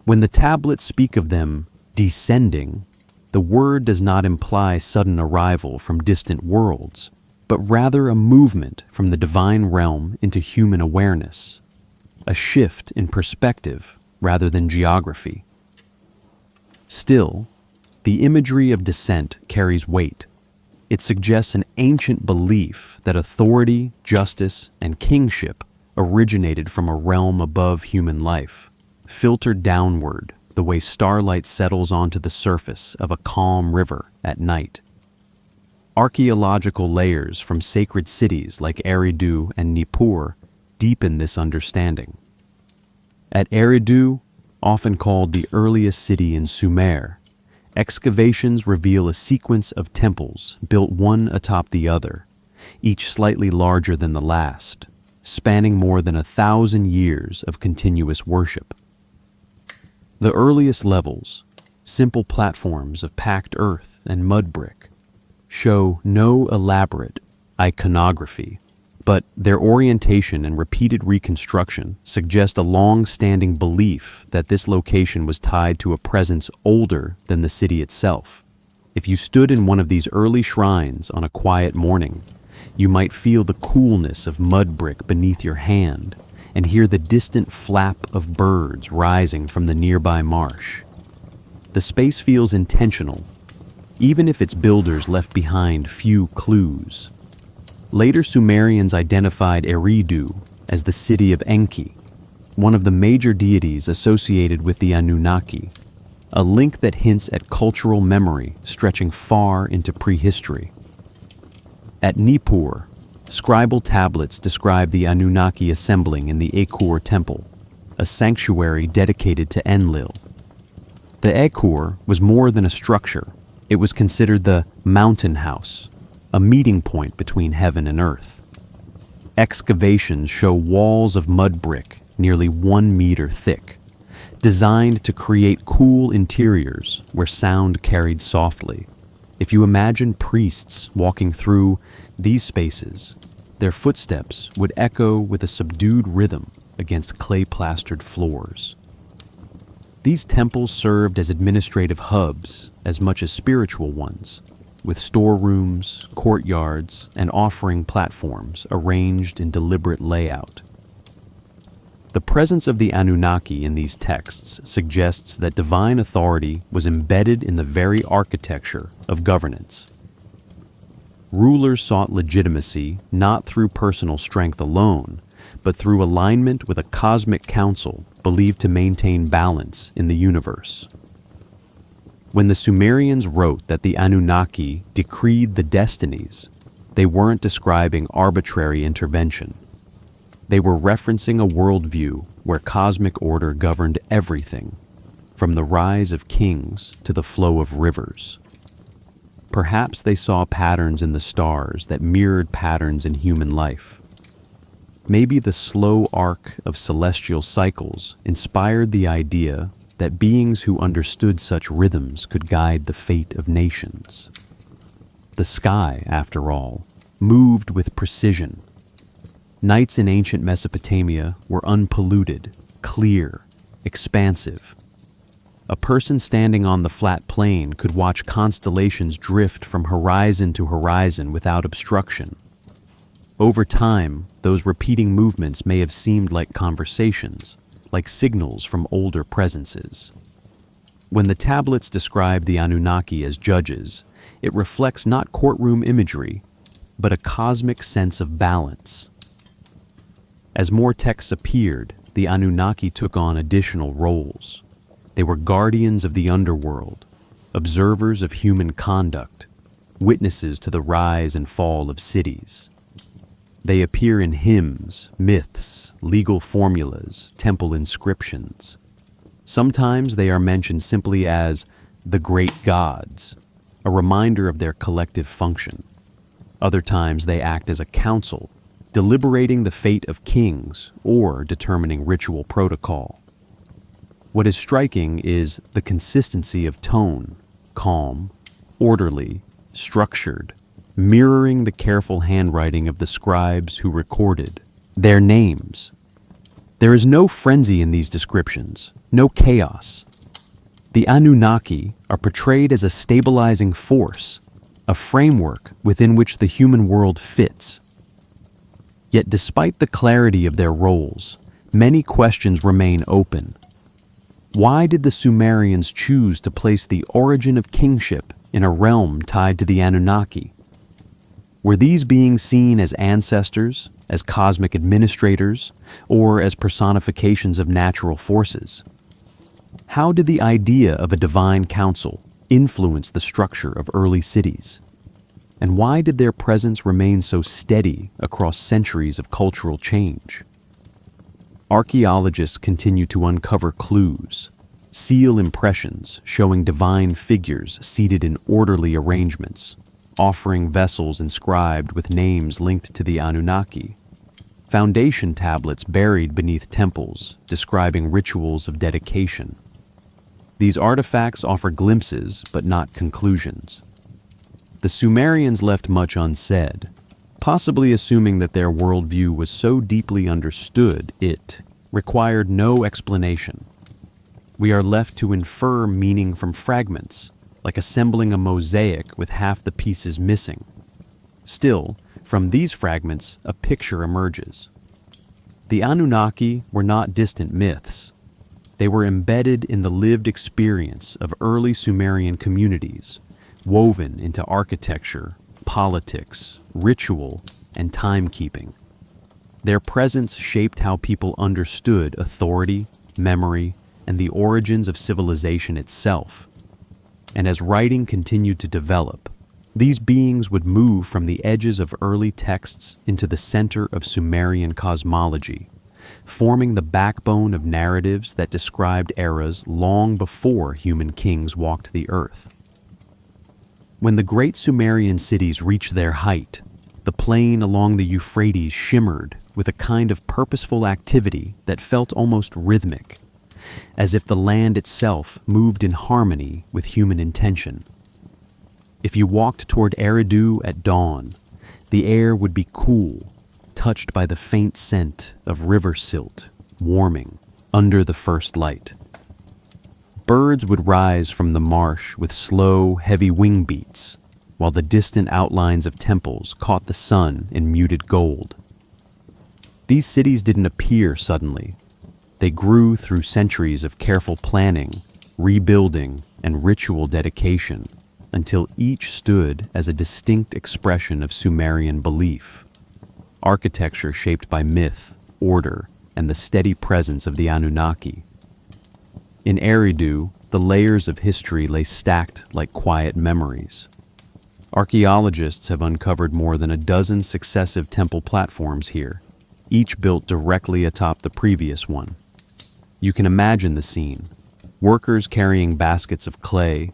When the tablets speak of them descending, the word does not imply sudden arrival from distant worlds, but rather a movement from the divine realm into human awareness, a shift in perspective rather than geography. Still, the imagery of descent carries weight. It suggests an ancient belief that authority, justice, and kingship originated from a realm above human life, filtered downward the way starlight settles onto the surface of a calm river at night. Archaeological layers from sacred cities like Eridu and Nippur deepen this understanding. At Eridu, often called the earliest city in Sumer, excavations reveal a sequence of temples built one atop the other, each slightly larger than the last, spanning more than 1,000 years of continuous worship. The earliest levels, simple platforms of packed earth and mud brick, show no elaborate iconography, but their orientation and repeated reconstruction suggest a long-standing belief that this location was tied to a presence older than the city itself. If you stood in one of these early shrines on a quiet morning, you might feel the coolness of mud brick beneath your hand and hear the distant flap of birds rising from the nearby marsh. The space feels intentional, even if its builders left behind few clues. Later Sumerians identified Eridu as the city of Enki, one of the major deities associated with the Anunnaki, a link that hints at cultural memory stretching far into prehistory. At Nippur, scribal tablets describe the Anunnaki assembling in the Ekur temple, a sanctuary dedicated to Enlil. The Ekur was more than a structure. It was considered the mountain house, a meeting point between heaven and earth. Excavations show walls of mud brick nearly 1 meter thick, designed to create cool interiors where sound carried softly. If you imagine priests walking through these spaces, their footsteps would echo with a subdued rhythm against clay-plastered floors. These temples served as administrative hubs as much as spiritual ones, with storerooms, courtyards, and offering platforms arranged in deliberate layout. The presence of the Anunnaki in these texts suggests that divine authority was embedded in the very architecture of governance. Rulers sought legitimacy not through personal strength alone, but through alignment with a cosmic council believed to maintain balance in the universe. When the Sumerians wrote that the Anunnaki decreed the destinies, they weren't describing arbitrary intervention. They were referencing a worldview where cosmic order governed everything, from the rise of kings to the flow of rivers. Perhaps they saw patterns in the stars that mirrored patterns in human life. Maybe the slow arc of celestial cycles inspired the idea that beings who understood such rhythms could guide the fate of nations. The sky, after all, moved with precision. Nights in ancient Mesopotamia were unpolluted, clear, expansive. A person standing on the flat plain could watch constellations drift from horizon to horizon without obstruction. Over time, those repeating movements may have seemed like conversations, like signals from older presences. When the tablets describe the Anunnaki as judges, it reflects not courtroom imagery, but a cosmic sense of balance. As more texts appeared, the Anunnaki took on additional roles. They were guardians of the underworld, observers of human conduct, witnesses to the rise and fall of cities. They appear in hymns, myths, legal formulas, temple inscriptions. Sometimes they are mentioned simply as the great gods, a reminder of their collective function. Other times they act as a council, deliberating the fate of kings or determining ritual protocol. What is striking is the consistency of tone, calm, orderly, structured, mirroring the careful handwriting of the scribes who recorded their names. There is no frenzy in these descriptions, no chaos. The Anunnaki are portrayed as a stabilizing force, a framework within which the human world fits. Yet despite the clarity of their roles, many questions remain open. Why did the Sumerians choose to place the origin of kingship in a realm tied to the Anunnaki? Were these beings seen as ancestors, as cosmic administrators, or as personifications of natural forces? How did the idea of a divine council influence the structure of early cities? And why did their presence remain so steady across centuries of cultural change? Archaeologists continue to uncover clues, seal impressions showing divine figures seated in orderly arrangements, offering vessels inscribed with names linked to the Anunnaki, foundation tablets buried beneath temples describing rituals of dedication. These artifacts offer glimpses but not conclusions. The Sumerians left much unsaid, possibly assuming that their worldview was so deeply understood it required no explanation. We are left to infer meaning from fragments, like assembling a mosaic with half the pieces missing. Still, from these fragments, a picture emerges. The Anunnaki were not distant myths. They were embedded in the lived experience of early Sumerian communities, woven into architecture, politics, ritual, and timekeeping. Their presence shaped how people understood authority, memory, and the origins of civilization itself. And as writing continued to develop, these beings would move from the edges of early texts into the center of Sumerian cosmology, forming the backbone of narratives that described eras long before human kings walked the earth. When the great Sumerian cities reached their height, the plain along the Euphrates shimmered with a kind of purposeful activity that felt almost rhythmic, as if the land itself moved in harmony with human intention. If you walked toward Eridu at dawn, the air would be cool, touched by the faint scent of river silt warming under the first light. Birds would rise from the marsh with slow, heavy wing beats, while the distant outlines of temples caught the sun in muted gold. These cities didn't appear suddenly. They grew through centuries of careful planning, rebuilding, and ritual dedication, until each stood as a distinct expression of Sumerian belief. Architecture shaped by myth, order, and the steady presence of the Anunnaki. In Eridu, the layers of history lay stacked like quiet memories. Archaeologists have uncovered more than a dozen successive temple platforms here, each built directly atop the previous one. You can imagine the scene: workers carrying baskets of clay,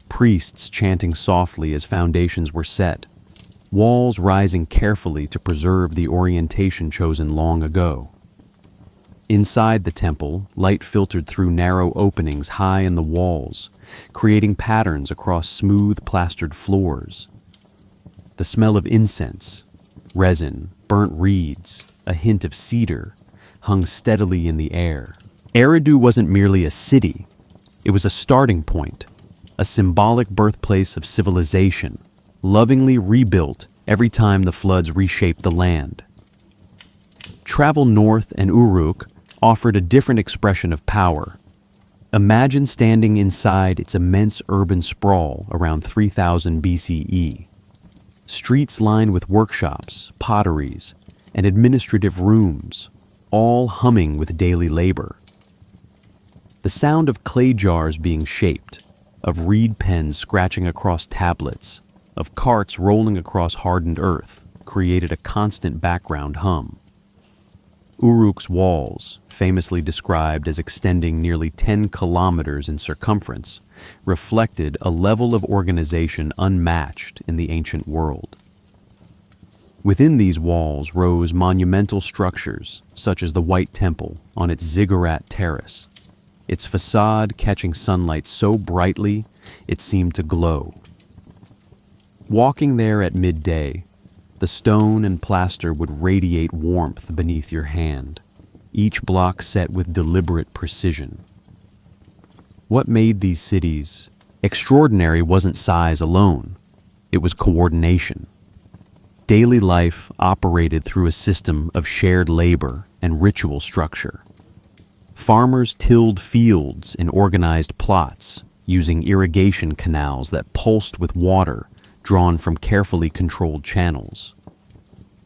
priests chanting softly as foundations were set, walls rising carefully to preserve the orientation chosen long ago. Inside the temple, light filtered through narrow openings high in the walls, creating patterns across smooth plastered floors. The smell of incense, resin, burnt reeds, a hint of cedar, hung steadily in the air. Eridu wasn't merely a city, it was a starting point, a symbolic birthplace of civilization, lovingly rebuilt every time the floods reshaped the land. Travel north and Uruk offered a different expression of power. Imagine standing inside its immense urban sprawl around 3000 BCE. Streets lined with workshops, potteries, and administrative rooms, all humming with daily labor. The sound of clay jars being shaped, of reed pens scratching across tablets, of carts rolling across hardened earth, created a constant background hum. Uruk's walls, famously described as extending nearly 10 kilometers in circumference, reflected a level of organization unmatched in the ancient world. Within these walls rose monumental structures, such as the White Temple on its ziggurat terrace, its facade catching sunlight so brightly it seemed to glow. Walking there at midday, the stone and plaster would radiate warmth beneath your hand, each block set with deliberate precision. What made these cities extraordinary wasn't size alone, it was coordination. Daily life operated through a system of shared labor and ritual structure. Farmers tilled fields in organized plots, using irrigation canals that pulsed with water drawn from carefully controlled channels.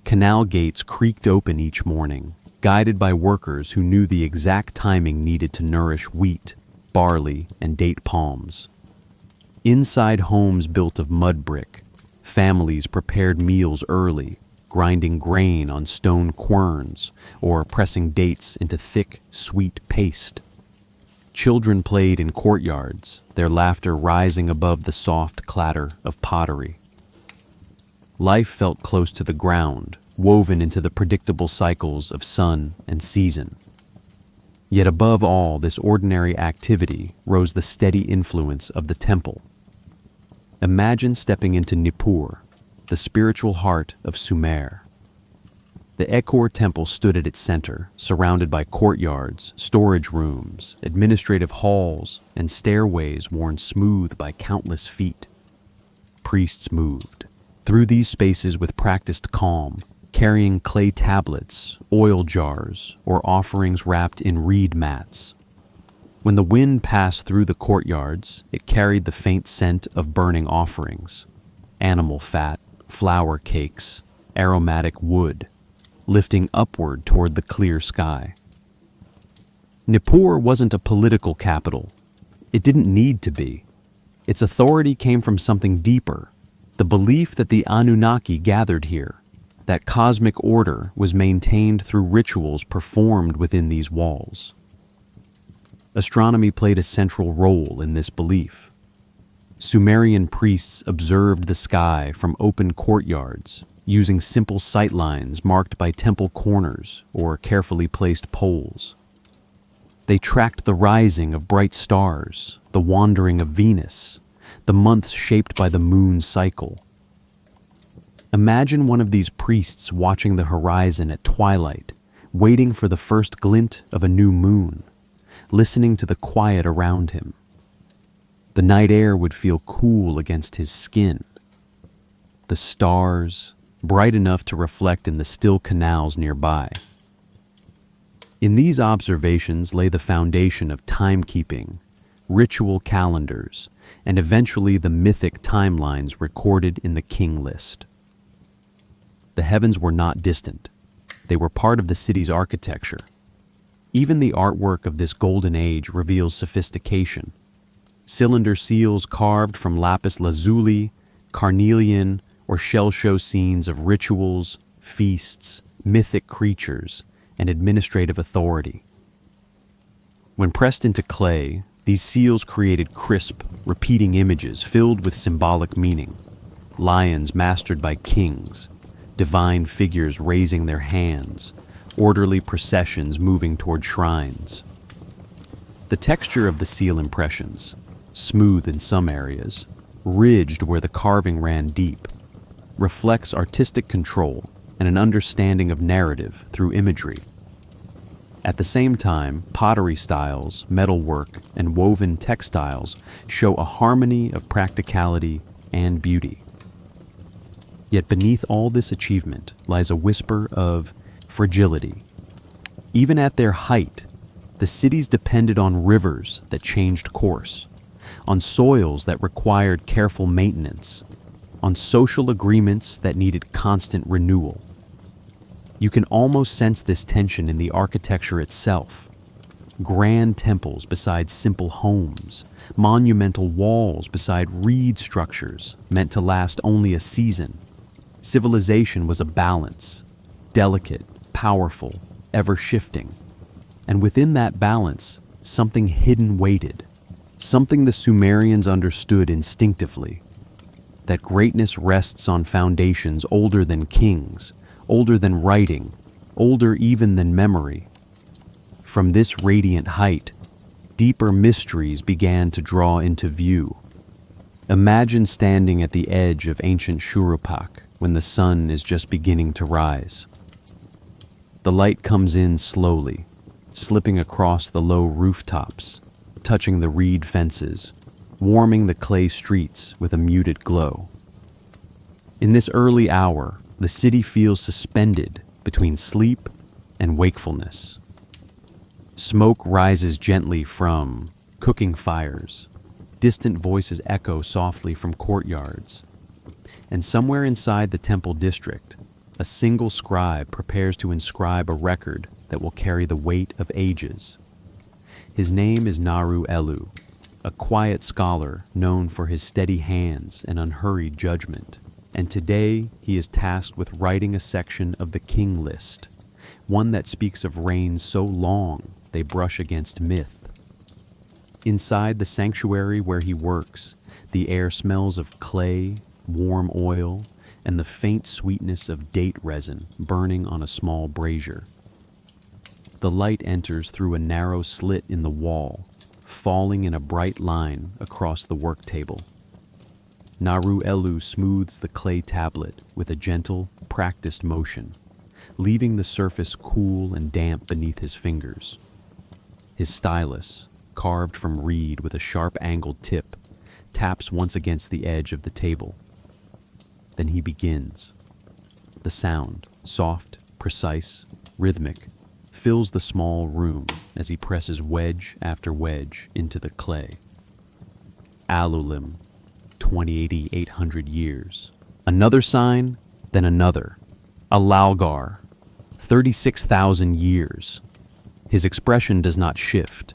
Canal gates creaked open each morning, guided by workers who knew the exact timing needed to nourish wheat, barley, and date palms. Inside homes built of mud brick, families prepared meals early, grinding grain on stone querns or pressing dates into thick, sweet paste. Children played in courtyards, their laughter rising above the soft clatter of pottery. Life felt close to the ground, woven into the predictable cycles of sun and season. Yet above all this ordinary activity rose the steady influence of the temple. Imagine stepping into Nippur, the spiritual heart of Sumer. The Ekor temple stood at its center, surrounded by courtyards, storage rooms, administrative halls, and stairways worn smooth by countless feet. Priests moved through these spaces with practiced calm, carrying clay tablets, oil jars, or offerings wrapped in reed mats. When the wind passed through the courtyards, it carried the faint scent of burning offerings, animal fat, flour cakes, aromatic wood, lifting upward toward the clear sky. Nippur wasn't a political capital. It didn't need to be. Its authority came from something deeper, the belief that the Anunnaki gathered here, that cosmic order was maintained through rituals performed within these walls. Astronomy played a central role in this belief. Sumerian priests observed the sky from open courtyards, using simple sightlines marked by temple corners or carefully placed poles. They tracked the rising of bright stars, the wandering of Venus, the months shaped by the moon's cycle. Imagine one of these priests watching the horizon at twilight, waiting for the first glint of a new moon, listening to the quiet around him. The night air would feel cool against his skin. The stars, bright enough to reflect in the still canals nearby. In these observations lay the foundation of timekeeping, ritual calendars, and eventually the mythic timelines recorded in the king list. The heavens were not distant. They were part of the city's architecture. Even the artwork of this golden age reveals sophistication. Cylinder seals carved from lapis lazuli, carnelian, or shell show scenes of rituals, feasts, mythic creatures, and administrative authority. When pressed into clay, these seals created crisp, repeating images filled with symbolic meaning. Lions mastered by kings, divine figures raising their hands, orderly processions moving toward shrines. The texture of the seal impressions, smooth in some areas, ridged where the carving ran deep, reflects artistic control and an understanding of narrative through imagery. At the same time, pottery styles, metalwork, and woven textiles show a harmony of practicality and beauty. Yet beneath all this achievement lies a whisper of fragility. Even at their height, the cities depended on rivers that changed course, on soils that required careful maintenance, on social agreements that needed constant renewal. You can almost sense this tension in the architecture itself. Grand temples beside simple homes, monumental walls beside reed structures meant to last only a season. Civilization was a balance, delicate, powerful, ever-shifting. And within that balance, something hidden waited, something the Sumerians understood instinctively, that greatness rests on foundations older than kings, older than writing, older even than memory. From this radiant height, deeper mysteries began to draw into view. Imagine standing at the edge of ancient Shurupak when the sun is just beginning to rise. The light comes in slowly, slipping across the low rooftops, touching the reed fences, warming the clay streets with a muted glow. In this early hour, the city feels suspended between sleep and wakefulness. Smoke rises gently from cooking fires. Distant voices echo softly from courtyards. And somewhere inside the temple district, a single scribe prepares to inscribe a record that will carry the weight of ages. His name is Naru Elu, a quiet scholar known for his steady hands and unhurried judgment. And today he is tasked with writing a section of the King List, one that speaks of reigns so long they brush against myth. Inside the sanctuary where he works, the air smells of clay, warm oil, and the faint sweetness of date resin burning on a small brazier. The light enters through a narrow slit in the wall, falling in a bright line across the work table. Naru Elu smooths the clay tablet with a gentle, practiced motion, leaving the surface cool and damp beneath his fingers. His stylus, carved from reed with a sharp angled tip, taps once against the edge of the table. Then he begins. The sound, soft, precise, rhythmic, fills the small room as he presses wedge after wedge into the clay. Alulim, 2080-800 years. Another sign, then another. Alalgar, 36,000 years. His expression does not shift.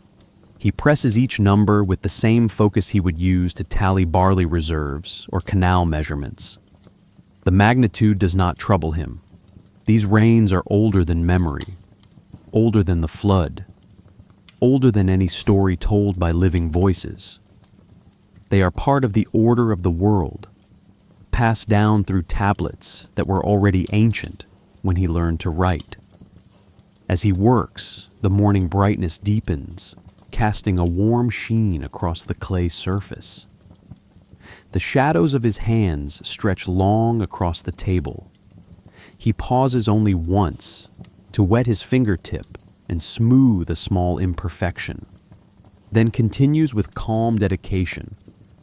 He presses each number with the same focus he would use to tally barley reserves or canal measurements. The magnitude does not trouble him. These reigns are older than memory, older than the flood, older than any story told by living voices. They are part of the order of the world, passed down through tablets that were already ancient when he learned to write. As he works, the morning brightness deepens, casting a warm sheen across the clay surface. The shadows of his hands stretch long across the table. He pauses only once to wet his fingertip and smooth a small imperfection, then continues with calm dedication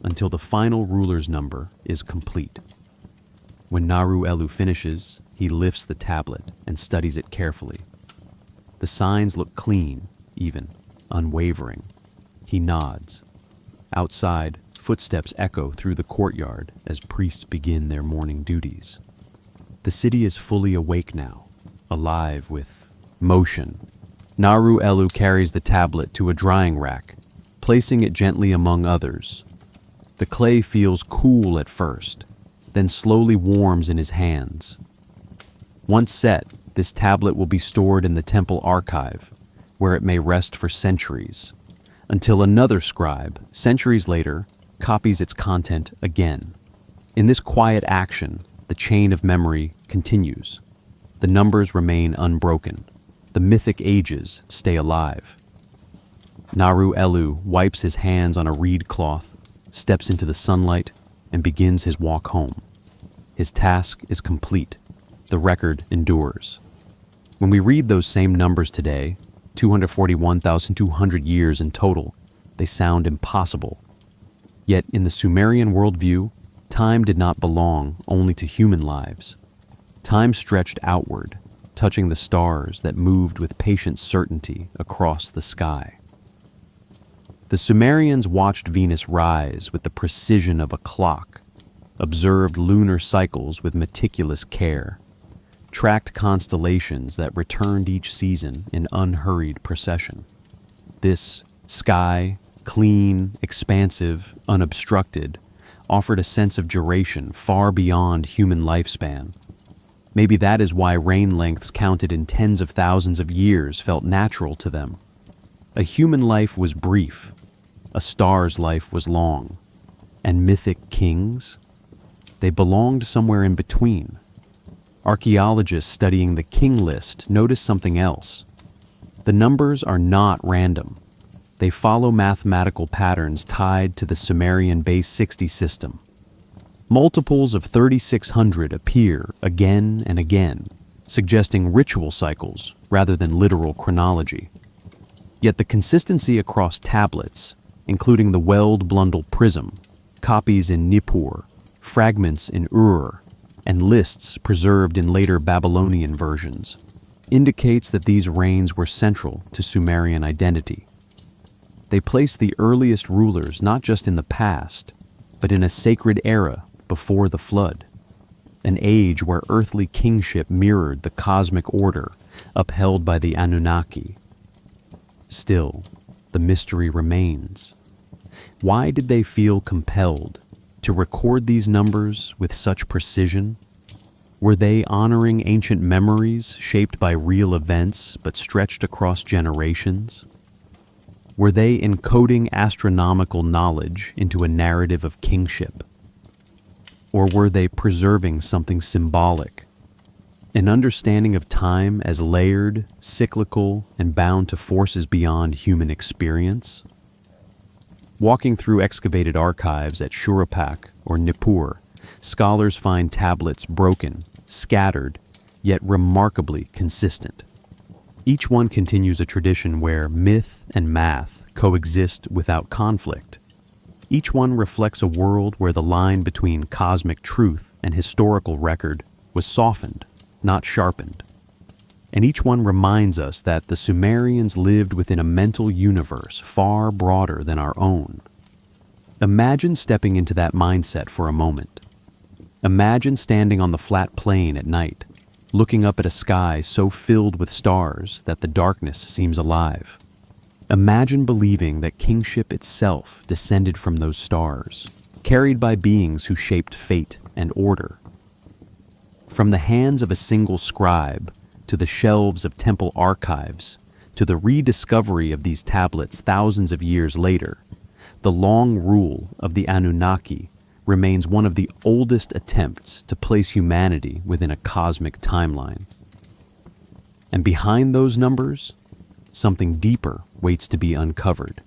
until the final ruler's number is complete. When Naru Elu finishes, he lifts the tablet and studies it carefully. The signs look clean, even, unwavering. He nods. Outside, footsteps echo through the courtyard as priests begin their morning duties. The city is fully awake now, alive with motion. Naru Elu carries the tablet to a drying rack, placing it gently among others. The clay feels cool at first, then slowly warms in his hands. Once set, this tablet will be stored in the temple archive, where it may rest for centuries, until another scribe, centuries later, copies its content again. In this quiet action, the chain of memory continues. The numbers remain unbroken. The mythic ages stay alive. Naru Elu wipes his hands on a reed cloth, steps into the sunlight, and begins his walk home. His task is complete. The record endures. When we read those same numbers today, 241,200 years in total, they sound impossible. Yet in the Sumerian worldview, time did not belong only to human lives. Time stretched outward, touching the stars that moved with patient certainty across the sky. The Sumerians watched Venus rise with the precision of a clock, observed lunar cycles with meticulous care, tracked constellations that returned each season in unhurried procession. This sky, clean, expansive, unobstructed, offered a sense of duration far beyond human lifespan. Maybe that is why rain lengths counted in tens of thousands of years felt natural to them. A human life was brief, a star's life was long, and mythic kings? They belonged somewhere in between. Archaeologists studying the king list notice something else. The numbers are not random. They follow mathematical patterns tied to the Sumerian base 60 system. Multiples of 3,600 appear again and again, suggesting ritual cycles rather than literal chronology. Yet the consistency across tablets, including the Weld-Blundell prism, copies in Nippur, fragments in Ur, and lists preserved in later Babylonian versions, indicates that these reigns were central to Sumerian identity. They place the earliest rulers not just in the past, but in a sacred era before the flood, an age where earthly kingship mirrored the cosmic order upheld by the Anunnaki. Still, the mystery remains. Why did they feel compelled to record these numbers with such precision? Were they honoring ancient memories shaped by real events but stretched across generations? Were they encoding astronomical knowledge into a narrative of kingship? Or were they preserving something symbolic, an understanding of time as layered, cyclical, and bound to forces beyond human experience? Walking through excavated archives at Shurapak or Nippur, scholars find tablets broken, scattered, yet remarkably consistent. Each one continues a tradition where myth and math coexist without conflict. Each one reflects a world where the line between cosmic truth and historical record was softened, not sharpened. And each one reminds us that the Sumerians lived within a mental universe far broader than our own. Imagine stepping into that mindset for a moment. Imagine standing on the flat plain at night, looking up at a sky so filled with stars that the darkness seems alive. Imagine believing that kingship itself descended from those stars, carried by beings who shaped fate and order. From the hands of a single scribe, to the shelves of temple archives, to the rediscovery of these tablets thousands of years later, the long rule of the Anunnaki remains one of the oldest attempts to place humanity within a cosmic timeline. And behind those numbers, something deeper waits to be uncovered.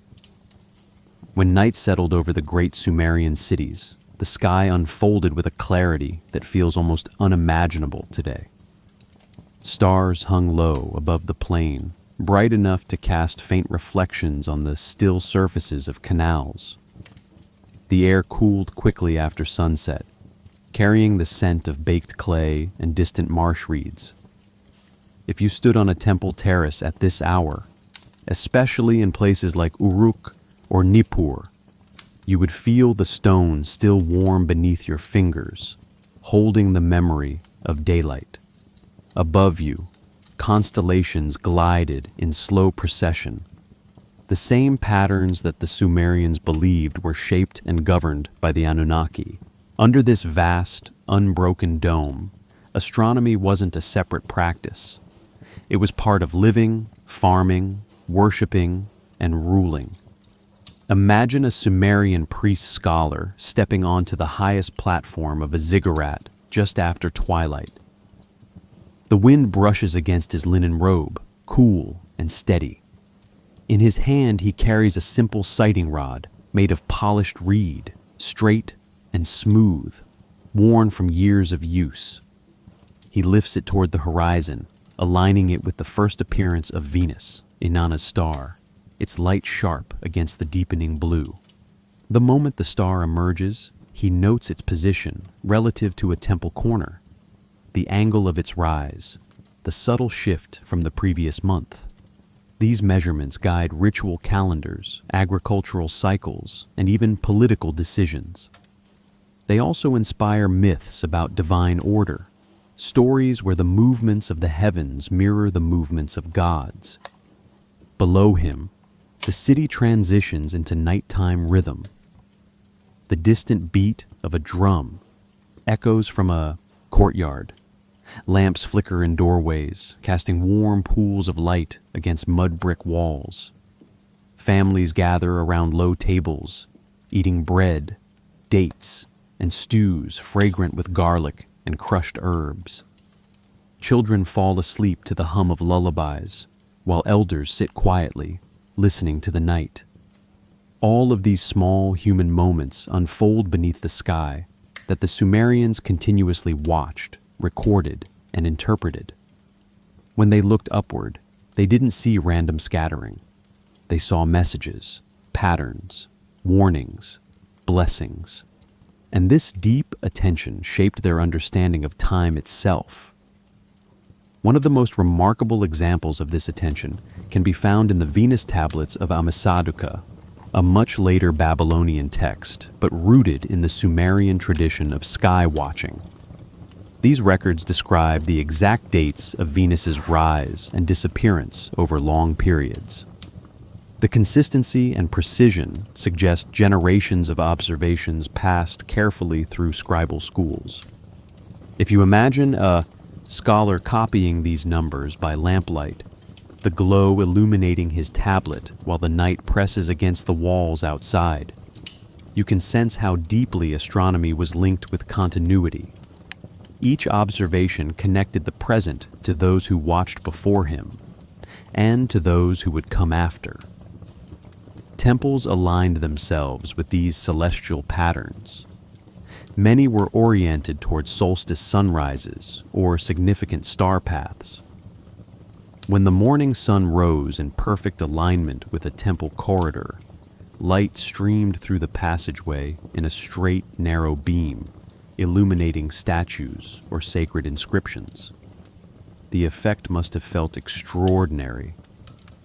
When night settled over the great Sumerian cities, the sky unfolded with a clarity that feels almost unimaginable today. Stars hung low above the plain, bright enough to cast faint reflections on the still surfaces of canals. The air cooled quickly after sunset, carrying the scent of baked clay and distant marsh reeds. If you stood on a temple terrace at this hour, especially in places like Uruk or Nippur, you would feel the stone still warm beneath your fingers, holding the memory of daylight. Above you, constellations glided in slow procession, the same patterns that the Sumerians believed were shaped and governed by the Anunnaki. Under this vast, unbroken dome, astronomy wasn't a separate practice. It was part of living, farming, worshiping, and ruling. Imagine a Sumerian priest-scholar stepping onto the highest platform of a ziggurat just after twilight. The wind brushes against his linen robe, cool and steady. In his hand he carries a simple sighting rod made of polished reed, straight and smooth, worn from years of use. He lifts it toward the horizon, aligning it with the first appearance of Venus, Inanna's star, its light sharp against the deepening blue. The moment the star emerges, he notes its position relative to a temple corner, the angle of its rise, the subtle shift from the previous month. These measurements guide ritual calendars, agricultural cycles, and even political decisions. They also inspire myths about divine order, stories where the movements of the heavens mirror the movements of gods. Below him, the city transitions into nighttime rhythm. The distant beat of a drum echoes from a courtyard. Lamps flicker in doorways, casting warm pools of light against mud brick walls. Families gather around low tables, eating bread, dates, and stews fragrant with garlic and crushed herbs. Children fall asleep to the hum of lullabies, while elders sit quietly, listening to the night. All of these small human moments unfold beneath the sky that the Sumerians continuously watched, recorded, and interpreted. When they looked upward, they didn't see random scattering. They saw messages, patterns, warnings, blessings. And this deep attention shaped their understanding of time itself. One of the most remarkable examples of this attention can be found in the Venus tablets of Ammisaduqa, a much later Babylonian text, but rooted in the Sumerian tradition of sky watching. These records describe the exact dates of Venus's rise and disappearance over long periods. The consistency and precision suggest generations of observations passed carefully through scribal schools. If you imagine a scholar copying these numbers by lamplight, the glow illuminating his tablet while the night presses against the walls outside, you can sense how deeply astronomy was linked with continuity. Each observation connected the present to those who watched before him, and to those who would come after. Temples aligned themselves with these celestial patterns. Many were oriented toward solstice sunrises or significant star paths. When the morning sun rose in perfect alignment with a temple corridor, light streamed through the passageway in a straight, narrow beam, illuminating statues or sacred inscriptions. The effect must have felt extraordinary,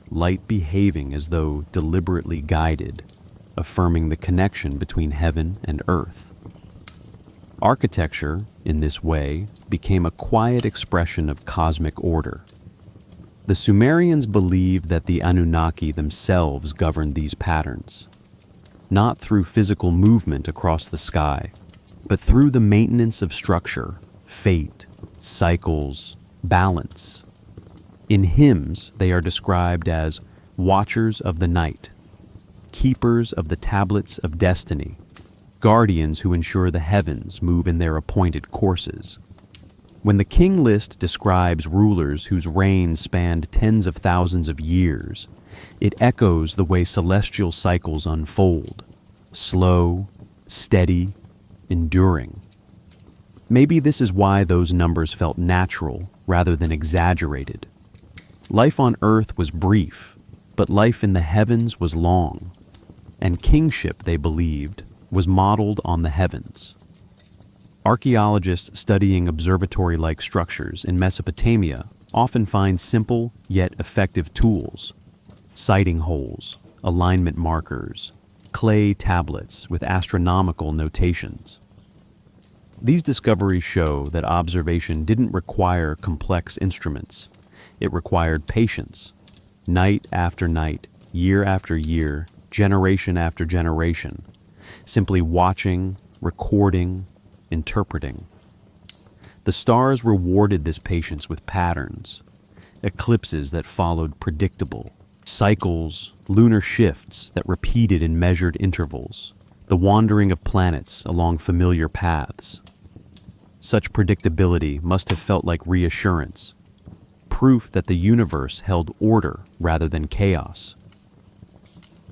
light behaving as though deliberately guided, affirming the connection between heaven and earth. Architecture, in this way, became a quiet expression of cosmic order. The Sumerians believed that the Anunnaki themselves governed these patterns, not through physical movement across the sky, but through the maintenance of structure, fate, cycles, balance. In hymns, they are described as watchers of the night, keepers of the tablets of destiny, guardians who ensure the heavens move in their appointed courses. When the king list describes rulers whose reigns spanned tens of thousands of years, it echoes the way celestial cycles unfold, slow, steady, enduring. Maybe this is why those numbers felt natural rather than exaggerated. Life on earth was brief, but life in the heavens was long, and kingship, they believed, was modeled on the heavens. Archaeologists studying observatory-like structures in Mesopotamia often find simple yet effective tools: sighting holes, alignment markers, clay tablets with astronomical notations. These discoveries show that observation didn't require complex instruments. It required patience, night after night, year after year, generation after generation, simply watching, recording, interpreting. The stars rewarded this patience with patterns, eclipses that followed predictable, cycles, lunar shifts that repeated in measured intervals, the wandering of planets along familiar paths. Such predictability must have felt like reassurance, proof that the universe held order rather than chaos.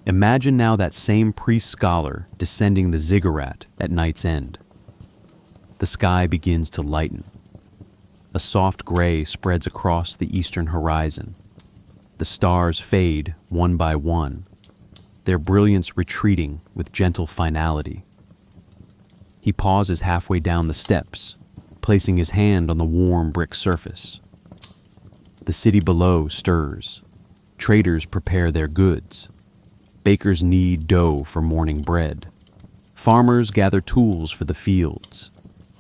Imagine now that same priest-scholar descending the ziggurat at night's end. the sky begins to lighten. A soft gray spreads across the eastern horizon. The stars fade one by one, their brilliance retreating with gentle finality. He pauses halfway down the steps, placing his hand on the warm brick surface. The city below stirs. Traders prepare their goods. Bakers knead dough for morning bread. Farmers gather tools for the fields.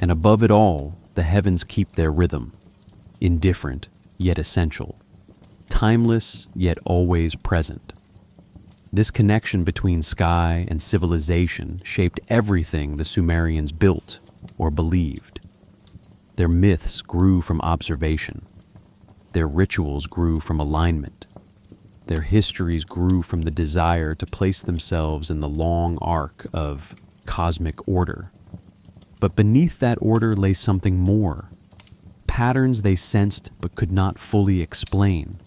And above it all, the heavens keep their rhythm, indifferent yet essential, timeless yet always present. This connection between sky and civilization shaped everything the Sumerians built or believed. Their myths grew from observation. Their rituals grew from alignment. Their histories grew from the desire to place themselves in the long arc of cosmic order. But beneath that order lay something more, patterns they sensed but could not fully explain,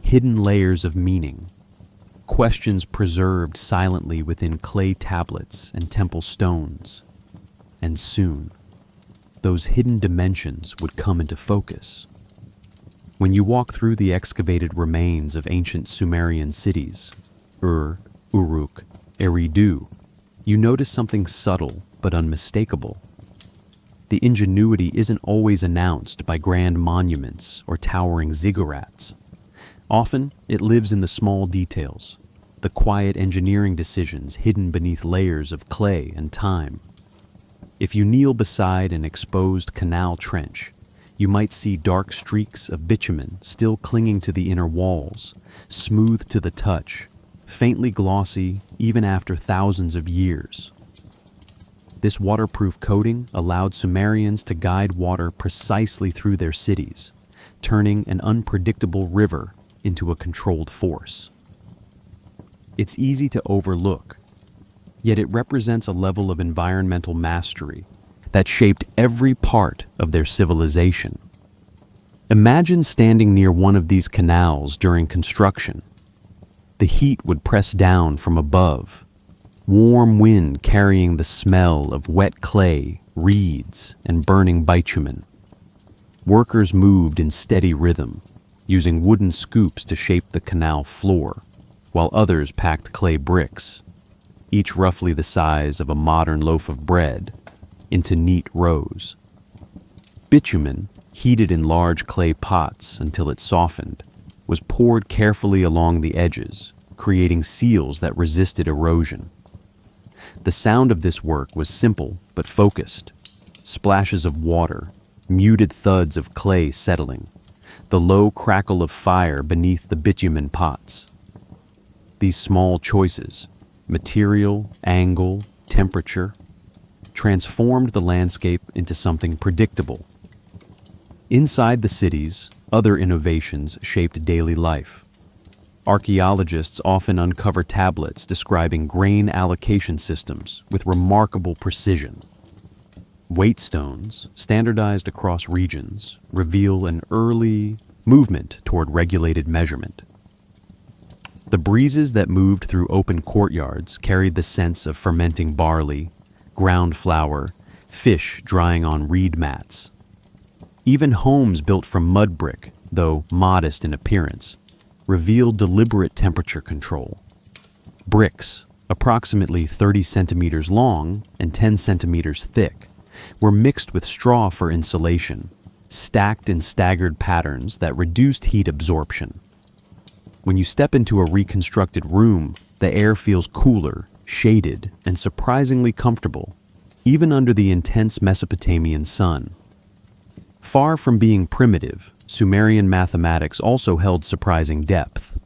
hidden layers of meaning, questions preserved silently within clay tablets and temple stones. And soon, those hidden dimensions would come into focus. When you walk through the excavated remains of ancient Sumerian cities, Uruk, Eridu, you notice something subtle but unmistakable. The ingenuity isn't always announced by grand monuments or towering ziggurats. Often, it lives in the small details, the quiet engineering decisions hidden beneath layers of clay and time. If you kneel beside an exposed canal trench, you might see dark streaks of bitumen still clinging to the inner walls, smooth to the touch, faintly glossy even after thousands of years. This waterproof coating allowed Sumerians to guide water precisely through their cities, turning an unpredictable river into a controlled force. It's easy to overlook, yet it represents a level of environmental mastery that shaped every part of their civilization. Imagine standing near one of these canals during construction. The heat would press down from above, warm wind carrying the smell of wet clay, reeds, and burning bitumen. Workers moved in steady rhythm, using wooden scoops to shape the canal floor, while others packed clay bricks, each roughly the size of a modern loaf of bread, into neat rows. Bitumen, heated in large clay pots until it softened, was poured carefully along the edges, creating seals that resisted erosion. The sound of this work was simple but focused. Splashes of water, muted thuds of clay settling, the low crackle of fire beneath the bitumen pots. These small choices, material, angle, temperature, transformed the landscape into something predictable. Inside the cities, other innovations shaped daily life. Archaeologists often uncover tablets describing grain allocation systems with remarkable precision. Weight stones, standardized across regions, reveal an early movement toward regulated measurement. The breezes that moved through open courtyards carried the sense of fermenting barley, ground flour, fish drying on reed mats. Even homes built from mud brick, though modest in appearance, revealed deliberate temperature control. Bricks, approximately 30 centimeters long and 10 centimeters thick, were mixed with straw for insulation, stacked in staggered patterns that reduced heat absorption. When you step into a reconstructed room, the air feels cooler, shaded, and surprisingly comfortable, even under the intense Mesopotamian sun. Far from being primitive, Sumerian mathematics also held surprising depth.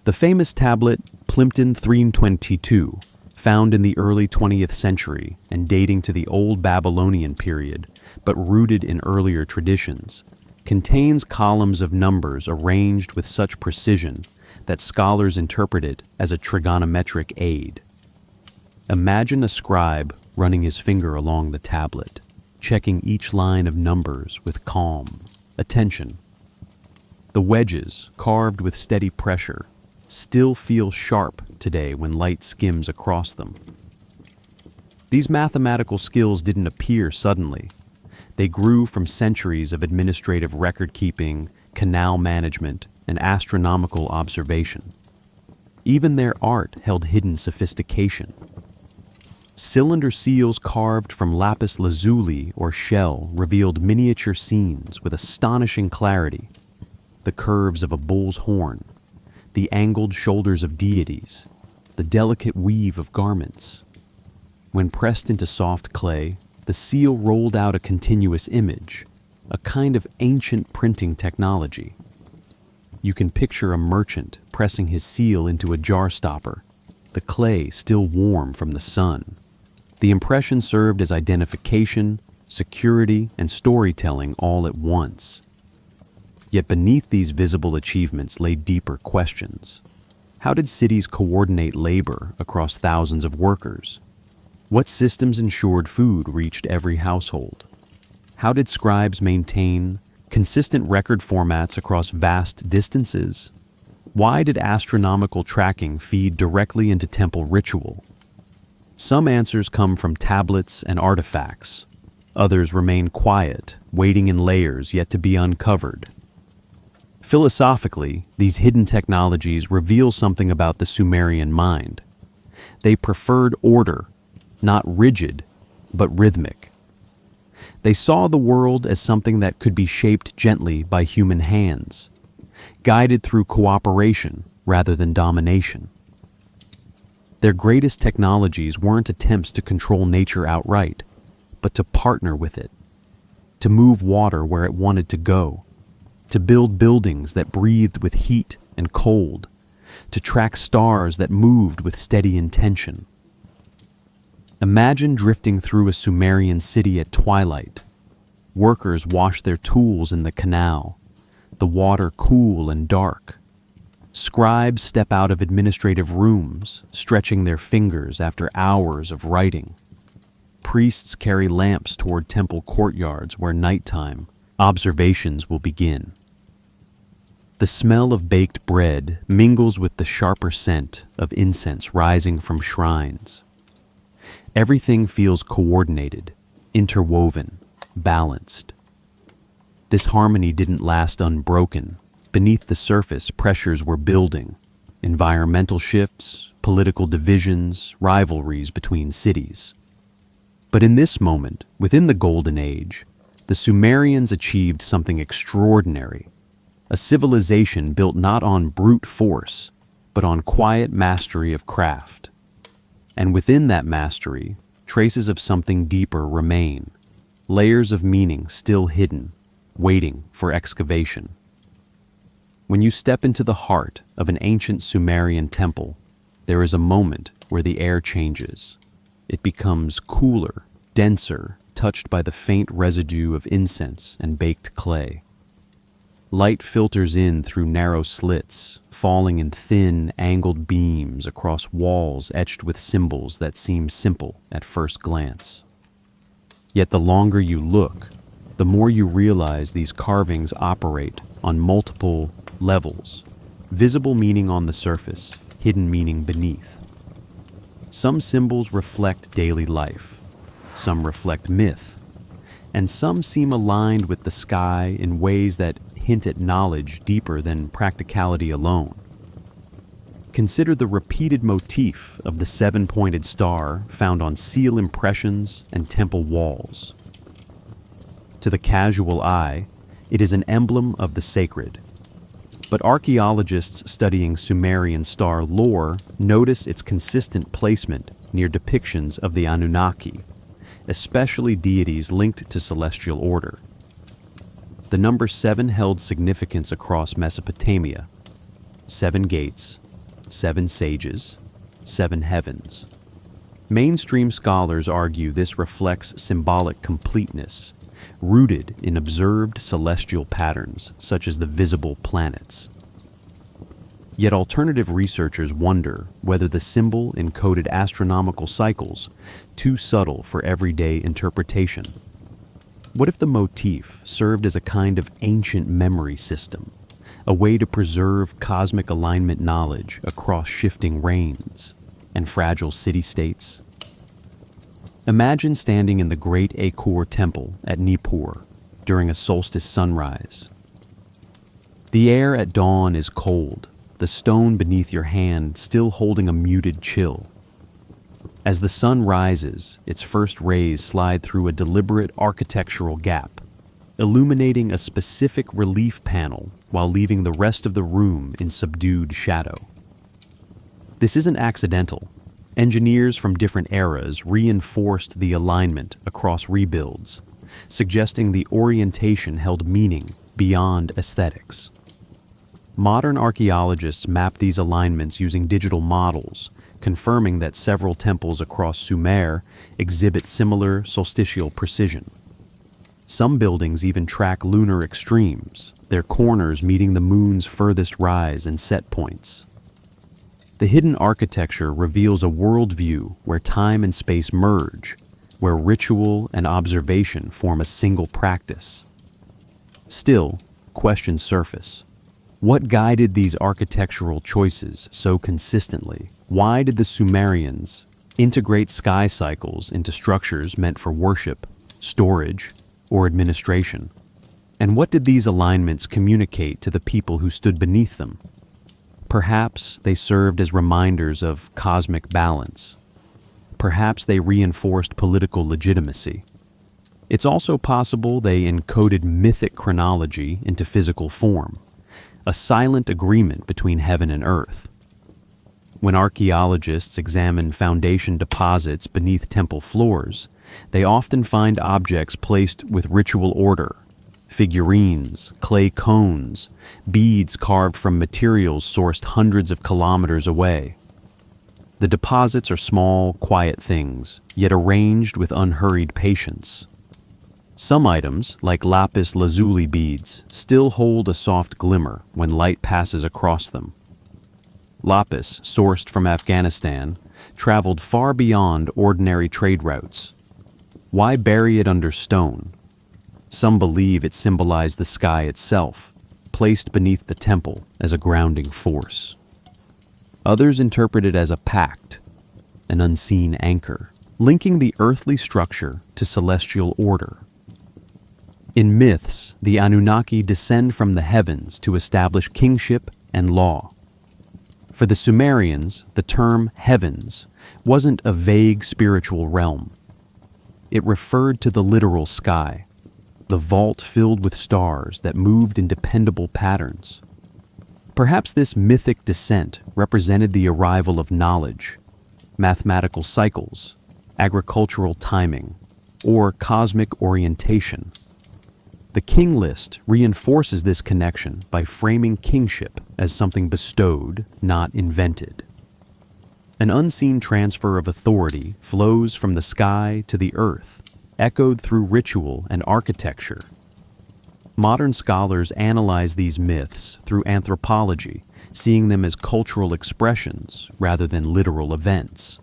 The famous tablet Plimpton 322, found in the early 20th century and dating to the Old Babylonian period, but rooted in earlier traditions, contains columns of numbers arranged with such precision that scholars interpret it as a trigonometric aid. Imagine a scribe running his finger along the tablet, checking each line of numbers with calm attention. The wedges, carved with steady pressure, still feel sharp today when light skims across them. These mathematical skills didn't appear suddenly. They grew from centuries of administrative record-keeping, canal management, and astronomical observation. Even their art held hidden sophistication. Cylinder seals carved from lapis lazuli or shell revealed miniature scenes with astonishing clarity. The curves of a bull's horn, the angled shoulders of deities, the delicate weave of garments. When pressed into soft clay, the seal rolled out a continuous image, a kind of ancient printing technology. You can picture a merchant pressing his seal into a jar stopper, the clay still warm from the sun. The impression served as identification, security, and storytelling all at once. Yet beneath these visible achievements lay deeper questions. How did cities coordinate labor across thousands of workers? What systems ensured food reached every household? How did scribes maintain consistent record formats across vast distances? Why did astronomical tracking feed directly into temple ritual? Some answers come from tablets and artifacts. Others remain quiet, waiting in layers yet to be uncovered. Philosophically, these hidden technologies reveal something about the Sumerian mind. They preferred order, not rigid, but rhythmic. They saw the world as something that could be shaped gently by human hands, guided through cooperation rather than domination. Their greatest technologies weren't attempts to control nature outright, but to partner with it, to move water where it wanted to go, to build buildings that breathed with heat and cold, to track stars that moved with steady intention. Imagine drifting through a Sumerian city at twilight. Workers wash their tools in the canal, the water cool and dark. Scribes step out of administrative rooms, stretching their fingers after hours of writing. Priests carry lamps toward temple courtyards where nighttime observations will begin. The smell of baked bread mingles with the sharper scent of incense rising from shrines. Everything feels coordinated, interwoven, balanced. This harmony didn't last unbroken. Beneath the surface, pressures were building. Environmental shifts, political divisions, rivalries between cities. But in this moment, within the Golden Age, the Sumerians achieved something extraordinary. A civilization built not on brute force, but on quiet mastery of craft. And within that mastery, traces of something deeper remain, layers of meaning still hidden, waiting for excavation. When you step into the heart of an ancient Sumerian temple, there is a moment where the air changes. It becomes cooler, denser, touched by the faint residue of incense and baked clay. Light filters in through narrow slits, falling in thin, angled beams across walls etched with symbols that seem simple at first glance. Yet the longer you look, the more you realize these carvings operate on multiple levels, visible meaning on the surface, hidden meaning beneath. Some symbols reflect daily life, some reflect myth, and some seem aligned with the sky in ways that hint at knowledge deeper than practicality alone. Consider the repeated motif of the seven-pointed star found on seal impressions and temple walls. To the casual eye, it is an emblem of the sacred. But archaeologists studying Sumerian star lore notice its consistent placement near depictions of the Anunnaki, especially deities linked to celestial order. The number 7 held significance across Mesopotamia. 7 gates, 7 sages, 7 heavens. Mainstream scholars argue this reflects symbolic completeness, rooted in observed celestial patterns such as the visible planets. Yet alternative researchers wonder whether the symbol encoded astronomical cycles too subtle for everyday interpretation. What if the motif served as a kind of ancient memory system, a way to preserve cosmic alignment knowledge across shifting reigns and fragile city-states? Imagine standing in the great Akor temple at Nippur during a solstice sunrise. The air at dawn is cold, the stone beneath your hand still holding a muted chill. As the sun rises, its first rays slide through a deliberate architectural gap, illuminating a specific relief panel while leaving the rest of the room in subdued shadow. This isn't accidental. Engineers from different eras reinforced the alignment across rebuilds, suggesting the orientation held meaning beyond aesthetics. Modern archaeologists map these alignments using digital models, confirming that several temples across Sumer exhibit similar solstitial precision. Some buildings even track lunar extremes, their corners meeting the moon's furthest rise and set points. The hidden architecture reveals a worldview where time and space merge, where ritual and observation form a single practice. Still, questions surface. What guided these architectural choices so consistently? Why did the Sumerians integrate sky cycles into structures meant for worship, storage, or administration? And what did these alignments communicate to the people who stood beneath them? Perhaps they served as reminders of cosmic balance. Perhaps they reinforced political legitimacy. It's also possible they encoded mythic chronology into physical form, a silent agreement between heaven and earth. When archaeologists examine foundation deposits beneath temple floors, they often find objects placed with ritual order: figurines, clay cones, beads carved from materials sourced hundreds of kilometers away. The deposits are small, quiet things, yet arranged with unhurried patience. Some items, like lapis lazuli beads, still hold a soft glimmer when light passes across them. Lapis, sourced from Afghanistan, traveled far beyond ordinary trade routes. Why bury it under stone? Some believe it symbolized the sky itself, placed beneath the temple as a grounding force. Others interpret it as a pact, an unseen anchor, linking the earthly structure to celestial order. In myths, the Anunnaki descend from the heavens to establish kingship and law. For the Sumerians, the term heavens wasn't a vague spiritual realm. It referred to the literal sky, the vault filled with stars that moved in dependable patterns. Perhaps this mythic descent represented the arrival of knowledge, mathematical cycles, agricultural timing, or cosmic orientation. The king list reinforces this connection by framing kingship as something bestowed, not invented. An unseen transfer of authority flows from the sky to the earth, echoed through ritual and architecture. Modern scholars analyze these myths through anthropology, seeing them as cultural expressions rather than literal events.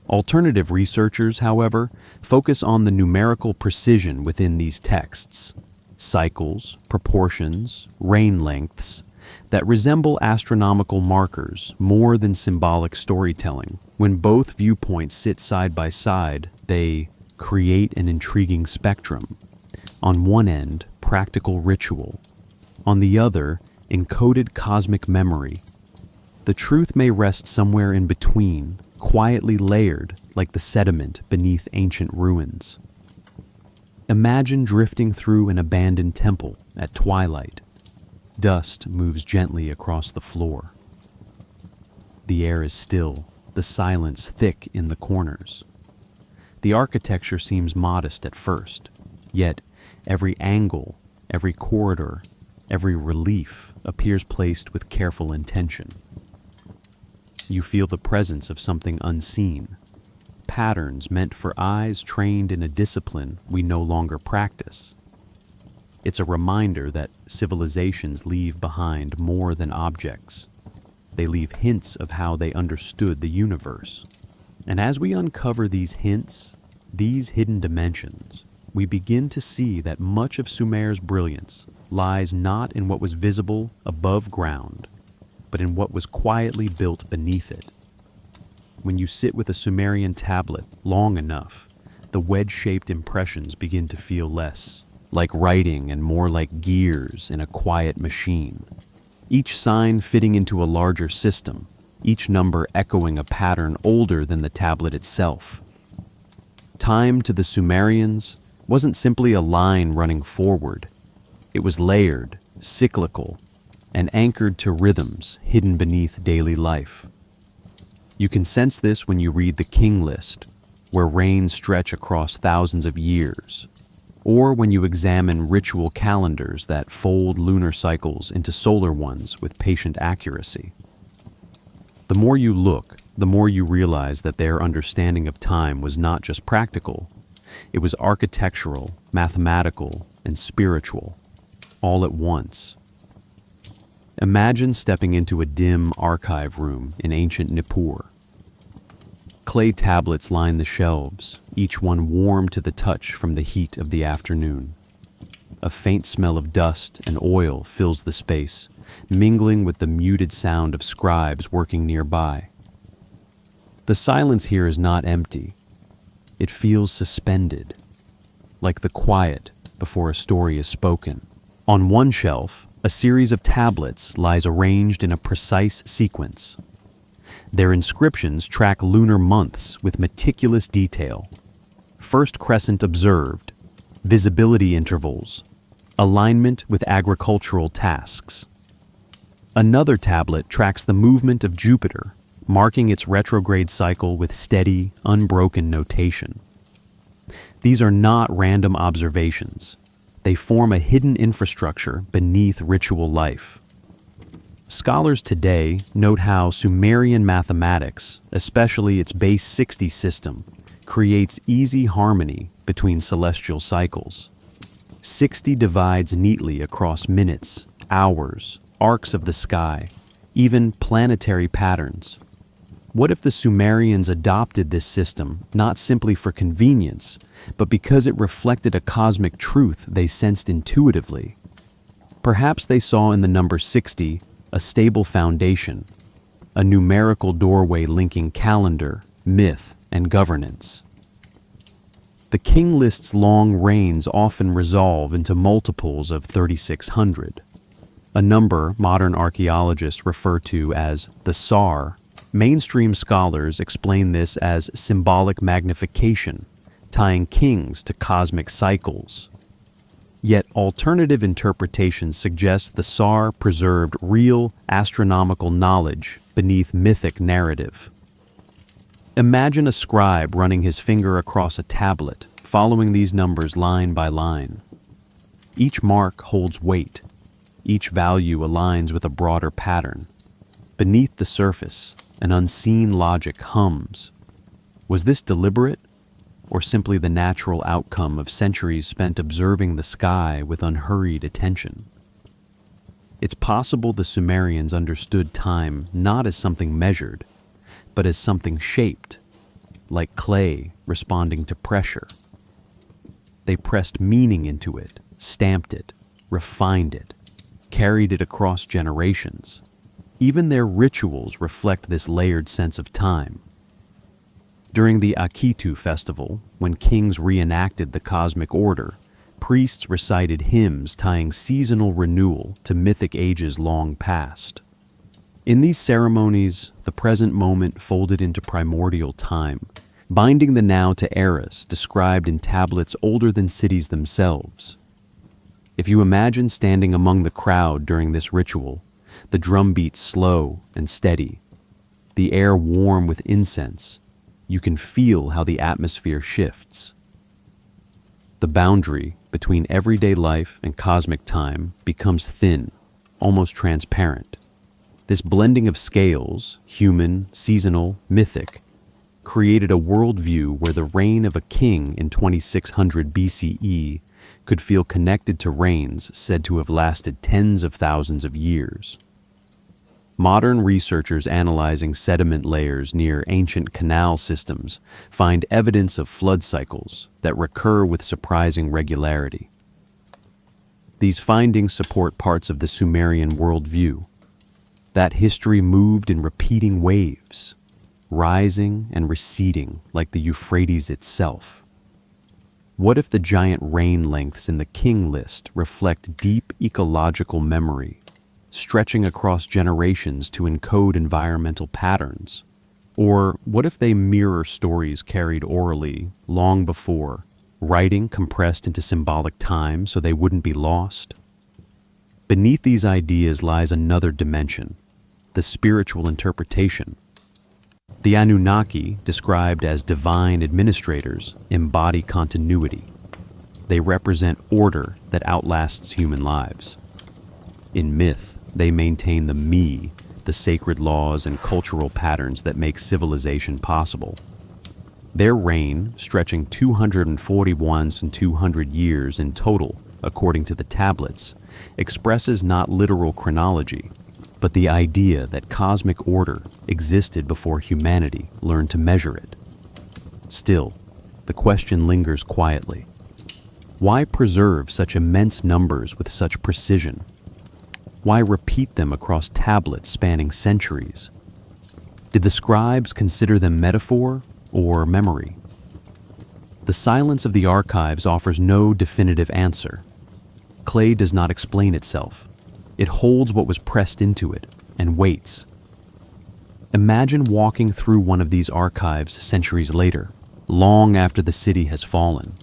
Alternative researchers, however, focus on the numerical precision within these texts, cycles, proportions, reign lengths, that resemble astronomical markers more than symbolic storytelling. When both viewpoints sit side by side, they create an intriguing spectrum. On one end, practical ritual. On the other, encoded cosmic memory. The truth may rest somewhere in between, quietly layered like the sediment beneath ancient ruins. Imagine drifting through an abandoned temple at twilight. Dust moves gently across the floor. The air is still, the silence thick in the corners. The architecture seems modest at first, yet every angle, every corridor, every relief appears placed with careful intention. You feel the presence of something unseen, patterns meant for eyes trained in a discipline we no longer practice. It's a reminder that civilizations leave behind more than objects. They leave hints of how they understood the universe. And as we uncover these hints, these hidden dimensions, we begin to see that much of Sumer's brilliance lies not in what was visible above ground, but in what was quietly built beneath it. when you sit with a Sumerian tablet long enough, the wedge-shaped impressions begin to feel less like writing and more like gears in a quiet machine. Each sign fitting into a larger system, each number echoing a pattern older than the tablet itself. Time to the Sumerians wasn't simply a line running forward. It was layered, cyclical, and anchored to rhythms hidden beneath daily life. You can sense this when you read the King List, where reigns stretch across thousands of years, or when you examine ritual calendars that fold lunar cycles into solar ones with patient accuracy. The more you look, the more you realize that their understanding of time was not just practical, it was architectural, mathematical, and spiritual, all at once. Imagine stepping into a dim archive room in ancient Nippur. Clay tablets line the shelves, each one warm to the touch from the heat of the afternoon. A faint smell of dust and oil fills the space, mingling with the muted sound of scribes working nearby. The silence here is not empty. It feels suspended, like the quiet before a story is spoken. On one shelf, a series of tablets lies arranged in a precise sequence. Their inscriptions track lunar months with meticulous detail. First crescent observed, visibility intervals, alignment with agricultural tasks. Another tablet tracks the movement of Jupiter, marking its retrograde cycle with steady, unbroken notation. These are not random observations. They form a hidden infrastructure beneath ritual life. Scholars today note how Sumerian mathematics, especially its base 60 system, creates easy harmony between celestial cycles. 60 divides neatly across minutes, hours, arcs of the sky, even planetary patterns. What if the Sumerians adopted this system not simply for convenience, but because it reflected a cosmic truth they sensed intuitively? Perhaps they saw in the number 60 a stable foundation, a numerical doorway linking calendar, myth, and governance. The King List's long reigns often resolve into multiples of 3,600, a number modern archaeologists refer to as the Sar. Mainstream scholars explain this as symbolic magnification, tying kings to cosmic cycles. Yet alternative interpretations suggest the Sar preserved real astronomical knowledge beneath mythic narrative. Imagine a scribe running his finger across a tablet, following these numbers line by line. Each mark holds weight. Each value aligns with a broader pattern. Beneath the surface, an unseen logic hums. Was this deliberate, or simply the natural outcome of centuries spent observing the sky with unhurried attention? It's possible the Sumerians understood time not as something measured, but as something shaped, like clay responding to pressure. They pressed meaning into it, stamped it, refined it, carried it across generations. Even their rituals reflect this layered sense of time. During the Akitu festival, when kings reenacted the cosmic order, priests recited hymns tying seasonal renewal to mythic ages long past. In these ceremonies, the present moment folded into primordial time, binding the now to eras described in tablets older than cities themselves. If you imagine standing among the crowd during this ritual, the drum beats slow and steady, the air warm with incense, you can feel how the atmosphere shifts. The boundary between everyday life and cosmic time becomes thin, almost transparent. This blending of scales, human, seasonal, mythic, created a worldview where the reign of a king in 2600 BCE could feel connected to reigns said to have lasted tens of thousands of years. Modern researchers analyzing sediment layers near ancient canal systems find evidence of flood cycles that recur with surprising regularity. These findings support parts of the Sumerian worldview. That history moved in repeating waves. rising and receding like the Euphrates itself? What if the giant reign lengths in the king list reflect deep ecological memory, stretching across generations to encode environmental patterns? Or what if they mirror stories carried orally long before, writing compressed into symbolic time so they wouldn't be lost? Beneath these ideas lies another dimension, the spiritual interpretation. The Anunnaki, described as divine administrators, embody continuity. They represent order that outlasts human lives. In myth, they maintain the me, the sacred laws and cultural patterns that make civilization possible. Their reign, stretching 241 and 200 years in total, according to the tablets, expresses not literal chronology, but the idea that cosmic order existed before humanity learned to measure it. Still, the question lingers quietly. Why preserve such immense numbers with such precision? Why repeat them across tablets spanning centuries? Did the scribes consider them metaphor or memory? The silence of the archives offers no definitive answer. Clay does not explain itself. It holds what was pressed into it and waits. Imagine walking through one of these archives centuries later, long after the city has fallen.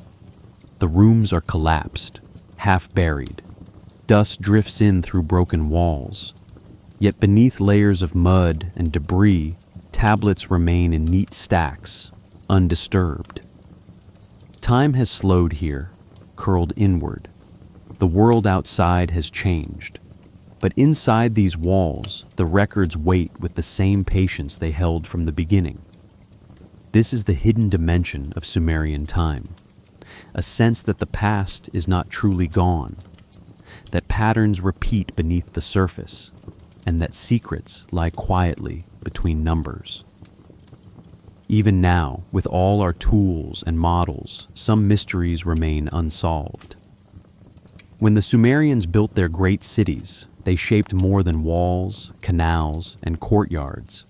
The rooms are collapsed, half buried. Dust drifts in through broken walls. Yet beneath layers of mud and debris, tablets remain in neat stacks, undisturbed. Time has slowed here, curled inward. The world outside has changed. But inside these walls, the records wait with the same patience they held from the beginning. This is the hidden dimension of Sumerian time, a sense that the past is not truly gone, that patterns repeat beneath the surface, and that secrets lie quietly between numbers. Even now, with all our tools and models, some mysteries remain unsolved. When the Sumerians built their great cities, they shaped more than walls, canals, and courtyards.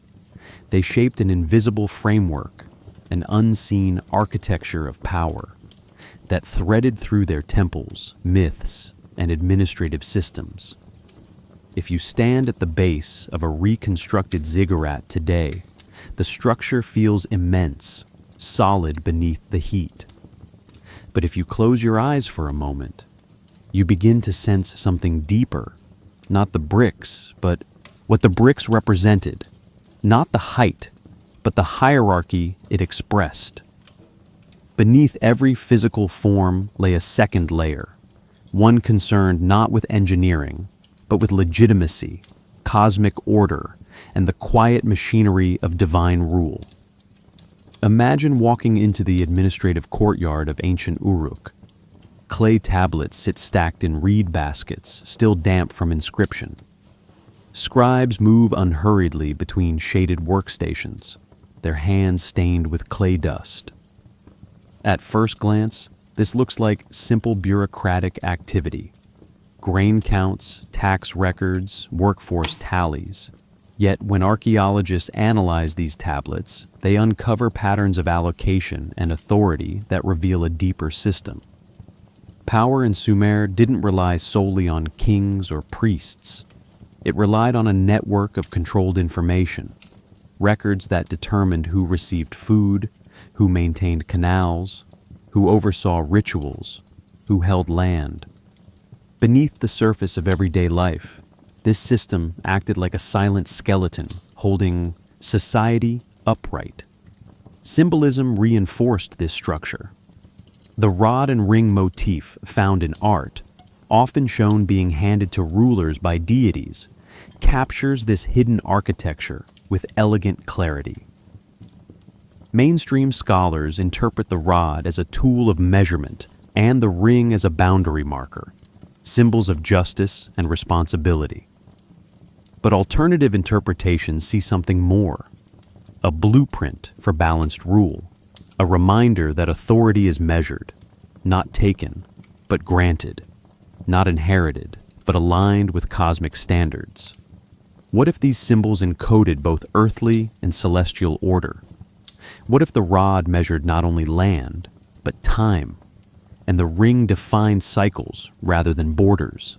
They shaped an invisible framework, an unseen architecture of power that threaded through their temples, myths, and administrative systems. If you stand at the base of a reconstructed ziggurat today, the structure feels immense, solid beneath the heat. But if you close your eyes for a moment, you begin to sense something deeper. Not the bricks, but what the bricks represented. Not the height, but the hierarchy it expressed. Beneath every physical form lay a second layer, one concerned not with engineering, but with legitimacy, cosmic order, and the quiet machinery of divine rule. Imagine walking into the administrative courtyard of ancient Uruk. Clay tablets sit stacked in reed baskets, still damp from inscription. Scribes move unhurriedly between shaded workstations, their hands stained with clay dust. At first glance, this looks like simple bureaucratic activity. Grain counts, tax records, workforce tallies. Yet when archaeologists analyze these tablets, they uncover patterns of allocation and authority that reveal a deeper system. Power in Sumer didn't rely solely on kings or priests. It relied on a network of controlled information, records that determined who received food, who maintained canals, who oversaw rituals, who held land. Beneath the surface of everyday life, this system acted like a silent skeleton holding society upright. Symbolism reinforced this structure. The rod and ring motif found in art, often shown being handed to rulers by deities, captures this hidden architecture with elegant clarity. Mainstream scholars interpret the rod as a tool of measurement and the ring as a boundary marker, symbols of justice and responsibility. But alternative interpretations see something more, a blueprint for balanced rule. A reminder that authority is measured, not taken, but granted, not inherited, but aligned with cosmic standards. What if these symbols encoded both earthly and celestial order? What if the rod measured not only land, but time, and the ring defined cycles rather than borders?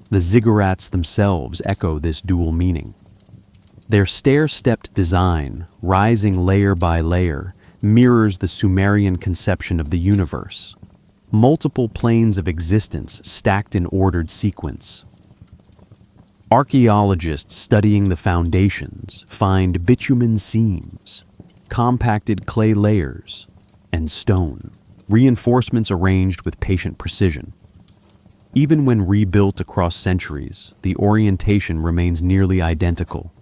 The ziggurats themselves echo this dual meaning. Their stair-stepped design, rising layer by layer, mirrors the Sumerian conception of the universe. Multiple planes of existence stacked in ordered sequence. Archaeologists studying the foundations find bitumen seams, compacted clay layers, and stone, reinforcements arranged with patient precision. Even when rebuilt across centuries, the orientation remains nearly identical.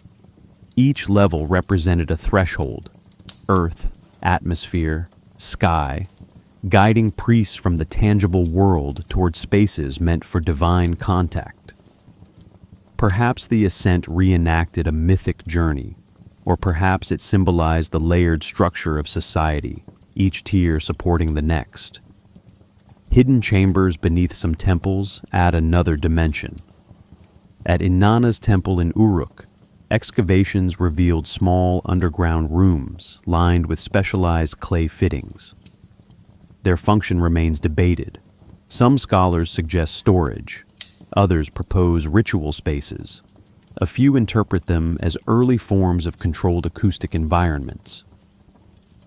Each level represented a threshold: earth, atmosphere, sky, guiding priests from the tangible world toward spaces meant for divine contact. Perhaps the ascent reenacted a mythic journey, or perhaps it symbolized the layered structure of society, each tier supporting the next. Hidden chambers beneath some temples add another dimension. At Inanna's temple in Uruk, excavations revealed small underground rooms lined with specialized clay fittings. Their function remains debated. Some scholars suggest storage, others propose ritual spaces. A few interpret them as early forms of controlled acoustic environments.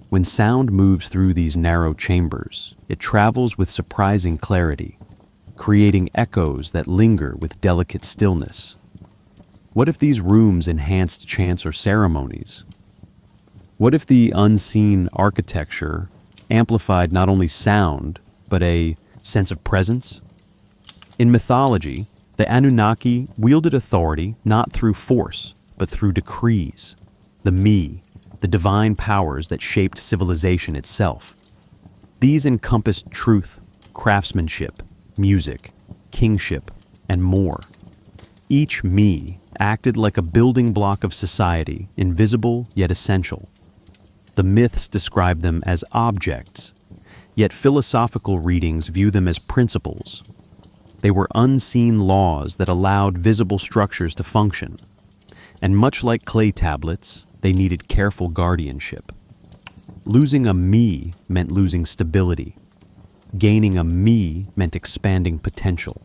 When sound moves through these narrow chambers, it travels with surprising clarity, creating echoes that linger with delicate stillness. What if these rooms enhanced chants or ceremonies? What if the unseen architecture amplified not only sound, but a sense of presence? In mythology, the Anunnaki wielded authority not through force, but through decrees, the the divine powers that shaped civilization itself. These encompassed truth, craftsmanship, music, kingship, and more. Each acted like a building block of society, invisible yet essential. The myths describe them as objects, yet philosophical readings view them as principles. They were unseen laws that allowed visible structures to function, and much like clay tablets, they needed careful guardianship. Losing a meant losing stability. Gaining a meant expanding potential.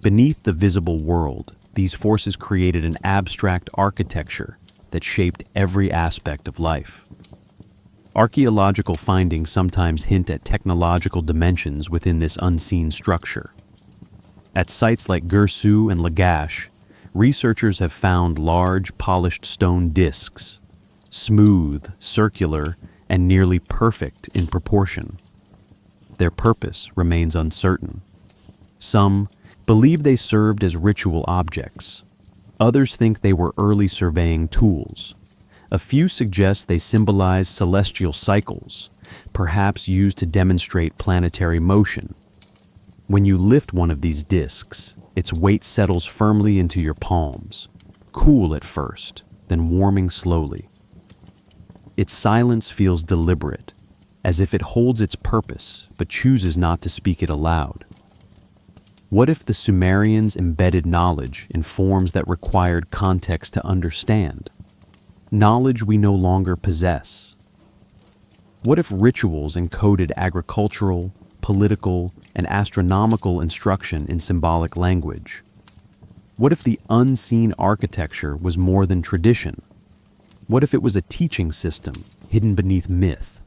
Beneath the visible world, these forces created an abstract architecture that shaped every aspect of life. Archaeological findings sometimes hint at technological dimensions within this unseen structure. At sites like Girsu and Lagash, researchers have found large, polished stone discs, smooth, circular, and nearly perfect in proportion. Their purpose remains uncertain. Some believe they served as ritual objects. Others think they were early surveying tools. A few suggest they symbolize celestial cycles, perhaps used to demonstrate planetary motion. When you lift one of these discs, its weight settles firmly into your palms, cool at first, then warming slowly. Its silence feels deliberate, as if it holds its purpose but chooses not to speak it aloud. What if the Sumerians embedded knowledge in forms that required context to understand? Knowledge we no longer possess. What if rituals encoded agricultural, political, and astronomical instruction in symbolic language? What if the unseen architecture was more than tradition? What if it was a teaching system hidden beneath myth?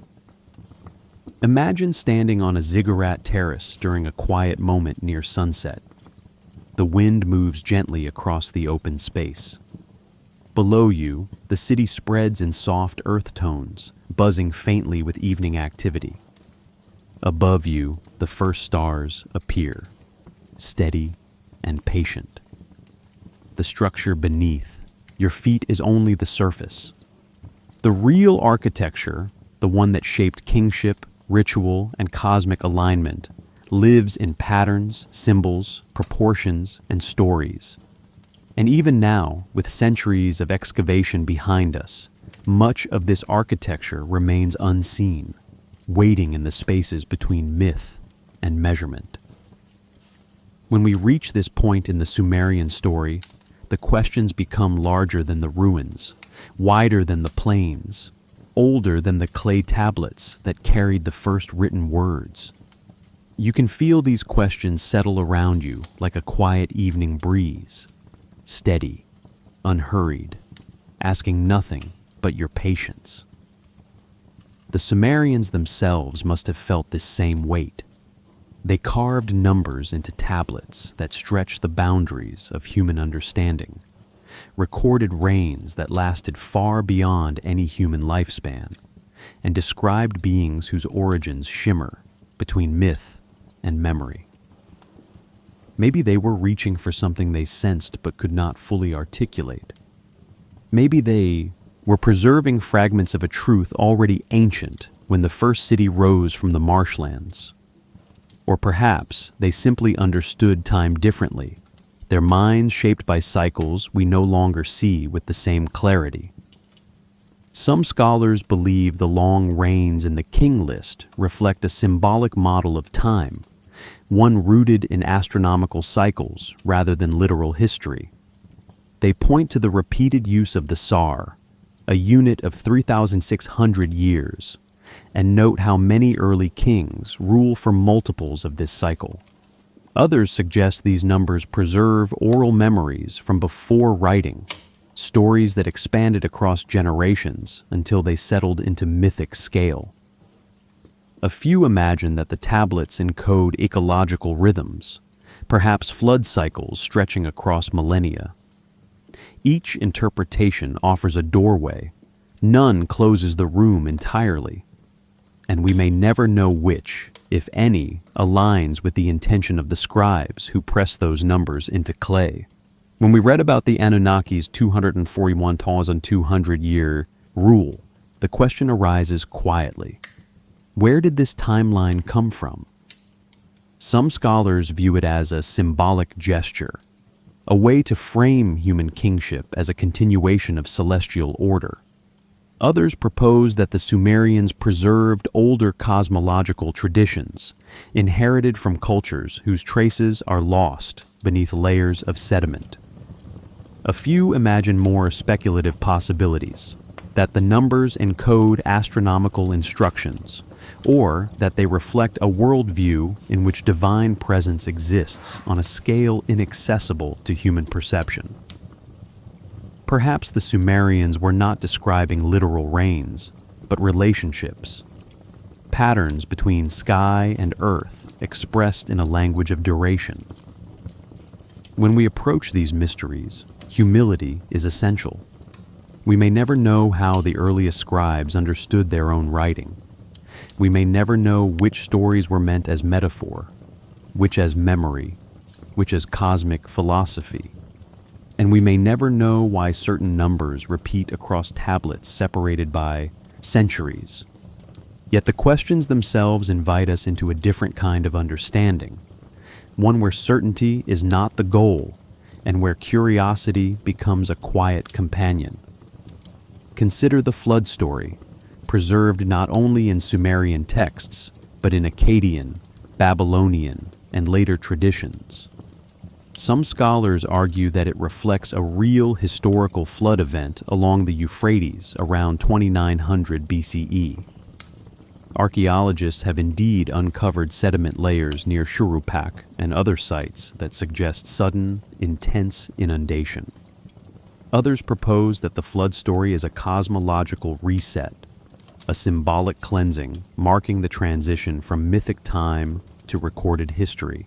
Imagine standing on a ziggurat terrace during a quiet moment near sunset. The wind moves gently across the open space. Below you, the city spreads in soft earth tones, buzzing faintly with evening activity. Above you, the first stars appear, steady and patient. The structure beneath, your feet is only the surface. The real architecture, the one that shaped kingship, ritual, and cosmic alignment, lives in patterns, symbols, proportions, and stories. And even now, with centuries of excavation behind us, much of this architecture remains unseen, waiting in the spaces between myth and measurement. When we reach this point in the Sumerian story, the questions become larger than the ruins, wider than the plains, older than the clay tablets that carried the first written words. You can feel these questions settle around you like a quiet evening breeze, steady, unhurried, asking nothing but your patience. The Sumerians themselves must have felt this same weight. They carved numbers into tablets that stretched the boundaries of human understanding, recorded reigns that lasted far beyond any human lifespan, and described beings whose origins shimmer between myth and memory. Maybe they were reaching for something they sensed but could not fully articulate. Maybe they were preserving fragments of a truth already ancient when the first city rose from the marshlands. Or perhaps they simply understood time differently, their minds shaped by cycles we no longer see with the same clarity. Some scholars believe the long reigns in the king list reflect a symbolic model of time, one rooted in astronomical cycles rather than literal history. They point to the repeated use of the Sar, a unit of 3,600 years, and note how many early kings rule for multiples of this cycle. Others suggest these numbers preserve oral memories from before writing, stories that expanded across generations until they settled into mythic scale. A few imagine that the tablets encode ecological rhythms, perhaps flood cycles stretching across millennia. Each interpretation offers a doorway. None closes the room entirely, and we may never know which, if any, aligns with the intention of the scribes who pressed those numbers into clay. When we read about the Anunnaki's 241,200-year rule, the question arises quietly. Where did this timeline come from? Some scholars view it as a symbolic gesture, a way to frame human kingship as a continuation of celestial order. Others propose that the Sumerians preserved older cosmological traditions, inherited from cultures whose traces are lost beneath layers of sediment. A few imagine more speculative possibilities, that the numbers encode astronomical instructions, or that they reflect a worldview in which divine presence exists on a scale inaccessible to human perception. Perhaps the Sumerians were not describing literal reigns, but relationships, patterns between sky and earth expressed in a language of duration. When we approach these mysteries, humility is essential. We may never know how the earliest scribes understood their own writing. We may never know which stories were meant as metaphor, which as memory, which as cosmic philosophy. And we may never know why certain numbers repeat across tablets separated by centuries. Yet the questions themselves invite us into a different kind of understanding, one where certainty is not the goal, and where curiosity becomes a quiet companion. Consider the flood story, preserved not only in Sumerian texts, but in Akkadian, Babylonian, and later traditions. Some scholars argue that it reflects a real historical flood event along the Euphrates around 2900 BCE. Archaeologists have indeed uncovered sediment layers near Shuruppak and other sites that suggest sudden, intense inundation. Others propose that the flood story is a cosmological reset, a symbolic cleansing marking the transition from mythic time to recorded history.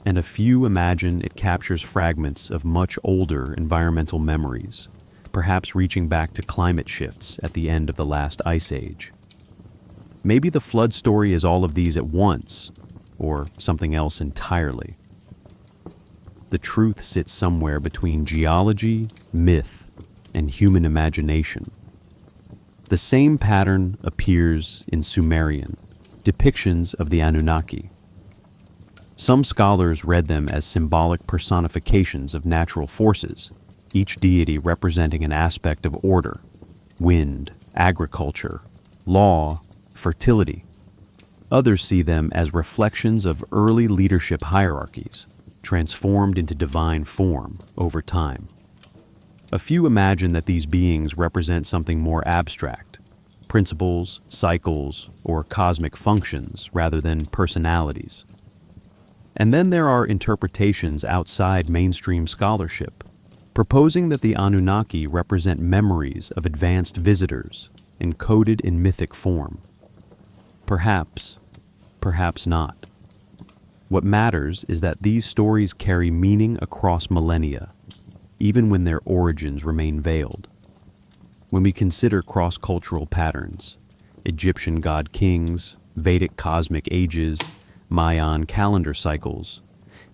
And a few imagine it captures fragments of much older environmental memories, perhaps reaching back to climate shifts at the end of the last ice age. Maybe the flood story is all of these at once, or something else entirely. The truth sits somewhere between geology, myth, and human imagination. The same pattern appears in Sumerian depictions of the Anunnaki. Some scholars read them as symbolic personifications of natural forces, each deity representing an aspect of order: wind, agriculture, law, fertility. Others see them as reflections of early leadership hierarchies, transformed into divine form over time. A few imagine that these beings represent something more abstract, principles, cycles, or cosmic functions rather than personalities. And then there are interpretations outside mainstream scholarship, proposing that the Anunnaki represent memories of advanced visitors encoded in mythic form. Perhaps, perhaps not. What matters is that these stories carry meaning across millennia, even when their origins remain veiled. When we consider cross-cultural patterns, Egyptian god kings, Vedic cosmic ages, Mayan calendar cycles,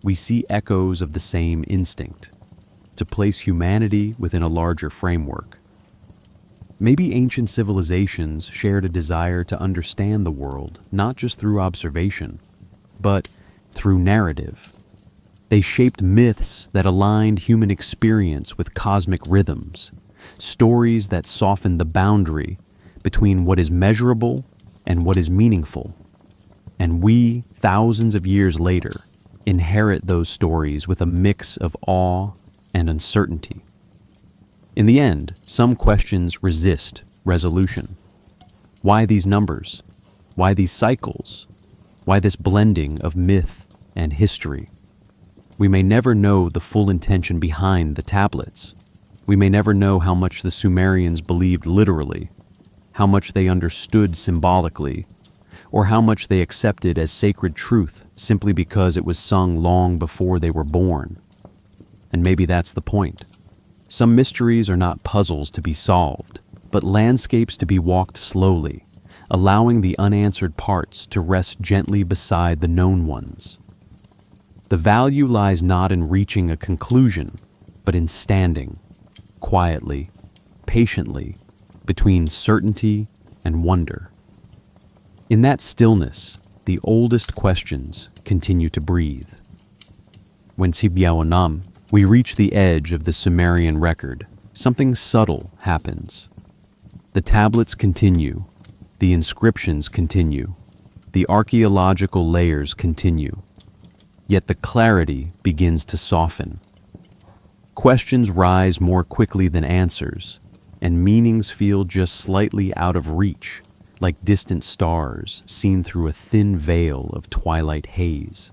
we see echoes of the same instinct, to place humanity within a larger framework. Maybe ancient civilizations shared a desire to understand the world not just through observation, but through narrative. They shaped myths that aligned human experience with cosmic rhythms, stories that softened the boundary between what is measurable and what is meaningful. And we, thousands of years later, inherit those stories with a mix of awe and uncertainty. In the end, some questions resist resolution. Why these numbers? Why these cycles? Why this blending of myth and history? We may never know the full intention behind the tablets. We may never know how much the Sumerians believed literally, how much they understood symbolically, or how much they accepted as sacred truth simply because it was sung long before they were born. And maybe that's the point. Some mysteries are not puzzles to be solved, but landscapes to be walked slowly, allowing the unanswered parts to rest gently beside the known ones. The value lies not in reaching a conclusion, but in standing, quietly, patiently, between certainty and wonder. In that stillness, the oldest questions continue to breathe. When Sibyawanam, we reach the edge of the Sumerian record, something subtle happens. The tablets continue, the inscriptions continue, the archaeological layers continue. Yet the clarity begins to soften. Questions rise more quickly than answers, and meanings feel just slightly out of reach, like distant stars seen through a thin veil of twilight haze.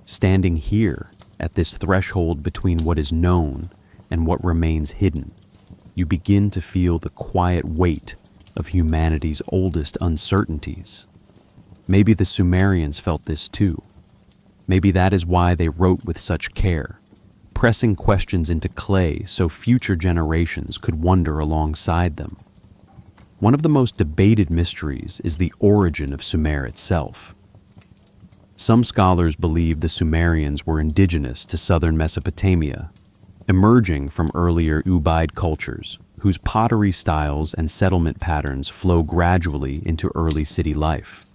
Standing here, at this threshold between what is known and what remains hidden, you begin to feel the quiet weight of humanity's oldest uncertainties. Maybe the Sumerians felt this too. Maybe that is why they wrote with such care, pressing questions into clay so future generations could wonder alongside them. One of the most debated mysteries is the origin of Sumer itself. Some scholars believe the Sumerians were indigenous to southern Mesopotamia, emerging from earlier Ubaid cultures, whose pottery styles and settlement patterns flow gradually into early city life.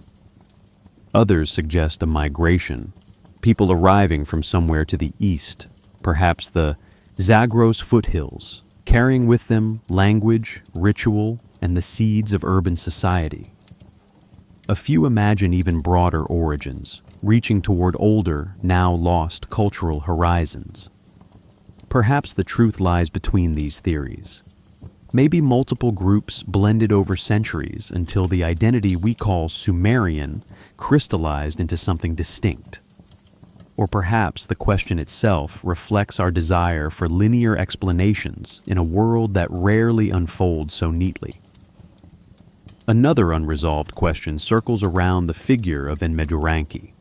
Others suggest a migration, people arriving from somewhere to the east, perhaps the Zagros foothills, carrying with them language, ritual, and the seeds of urban society. A few imagine even broader origins, reaching toward older, now lost cultural horizons. Perhaps the truth lies between these theories. Maybe multiple groups blended over centuries until the identity we call Sumerian crystallized into something distinct. Or perhaps the question itself reflects our desire for linear explanations in a world that rarely unfolds so neatly. Another unresolved question circles around the figure of Enmeduranki,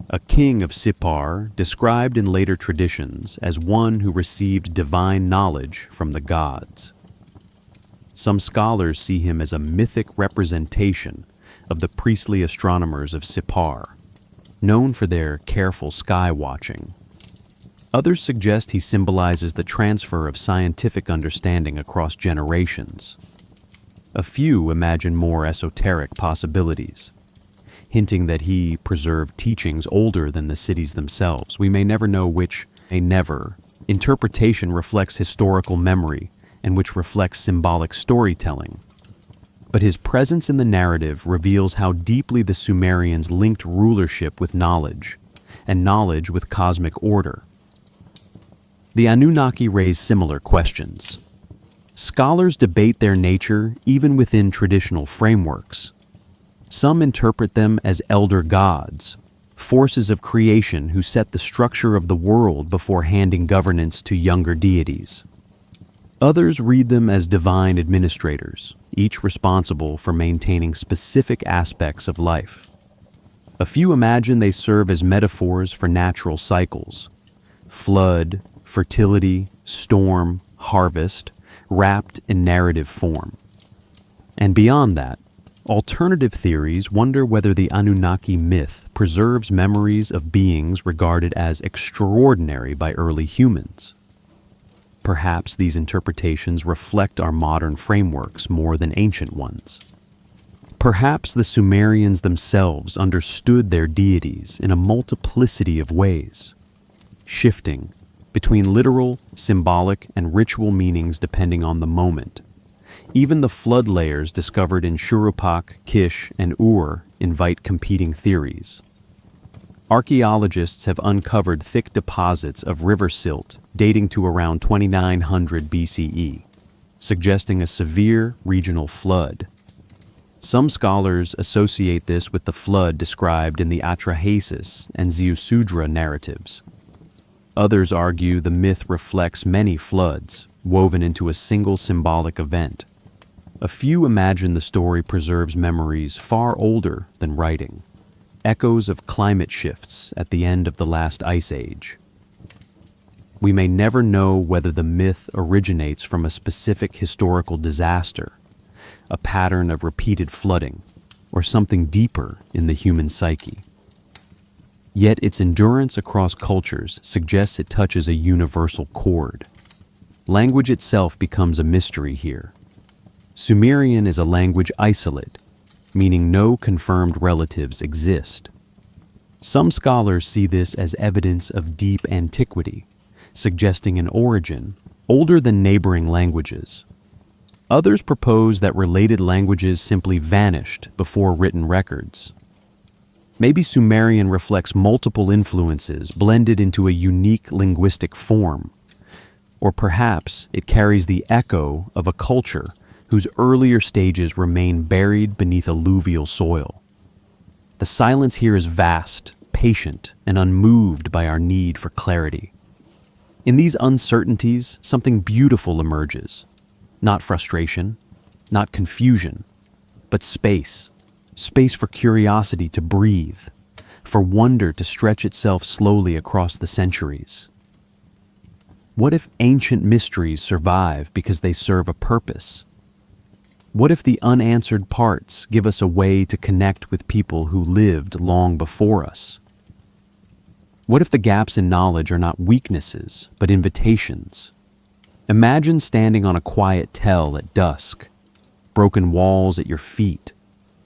a king of Sippar described in later traditions as one who received divine knowledge from the gods. Some scholars see him as a mythic representation of the priestly astronomers of Sippar, known for their careful sky watching. Others suggest he symbolizes the transfer of scientific understanding across generations. A few imagine more esoteric possibilities, hinting that he preserved teachings older than the cities themselves. We may never know which, interpretation reflects historical memory and which reflects symbolic storytelling. But his presence in the narrative reveals how deeply the Sumerians linked rulership with knowledge, and knowledge with cosmic order. The Anunnaki raise similar questions. Scholars debate their nature even within traditional frameworks. Some interpret them as elder gods, forces of creation who set the structure of the world before handing governance to younger deities. Others read them as divine administrators, each responsible for maintaining specific aspects of life. A few imagine they serve as metaphors for natural cycles: flood, fertility, storm, harvest, wrapped in narrative form. And beyond that, alternative theories wonder whether the Anunnaki myth preserves memories of beings regarded as extraordinary by early humans. Perhaps these interpretations reflect our modern frameworks more than ancient ones. Perhaps the Sumerians themselves understood their deities in a multiplicity of ways, shifting between literal, symbolic, and ritual meanings depending on the moment. Even the flood layers discovered in Shuruppak, Kish, and Ur invite competing theories. Archaeologists have uncovered thick deposits of river silt dating to around 2900 BCE, suggesting a severe regional flood. Some scholars associate this with the flood described in the Atrahasis and Ziusudra narratives. Others argue the myth reflects many floods, woven into a single symbolic event. A few imagine the story preserves memories far older than writing, echoes of climate shifts at the end of the last ice age. We may never know whether the myth originates from a specific historical disaster, a pattern of repeated flooding, or something deeper in the human psyche. Yet its endurance across cultures suggests it touches a universal chord. Language itself becomes a mystery here. Sumerian is a language isolate, meaning no confirmed relatives exist. Some scholars see this as evidence of deep antiquity, suggesting an origin older than neighboring languages. Others propose that related languages simply vanished before written records. Maybe Sumerian reflects multiple influences blended into a unique linguistic form. Or perhaps it carries the echo of a culture whose earlier stages remain buried beneath alluvial soil. The silence here is vast, patient, and unmoved by our need for clarity. In these uncertainties, something beautiful emerges. Not frustration, not confusion, but space. Space for curiosity to breathe, for wonder to stretch itself slowly across the centuries. What if ancient mysteries survive because they serve a purpose? What if the unanswered parts give us a way to connect with people who lived long before us? What if the gaps in knowledge are not weaknesses, but invitations? Imagine standing on a quiet tell at dusk, broken walls at your feet,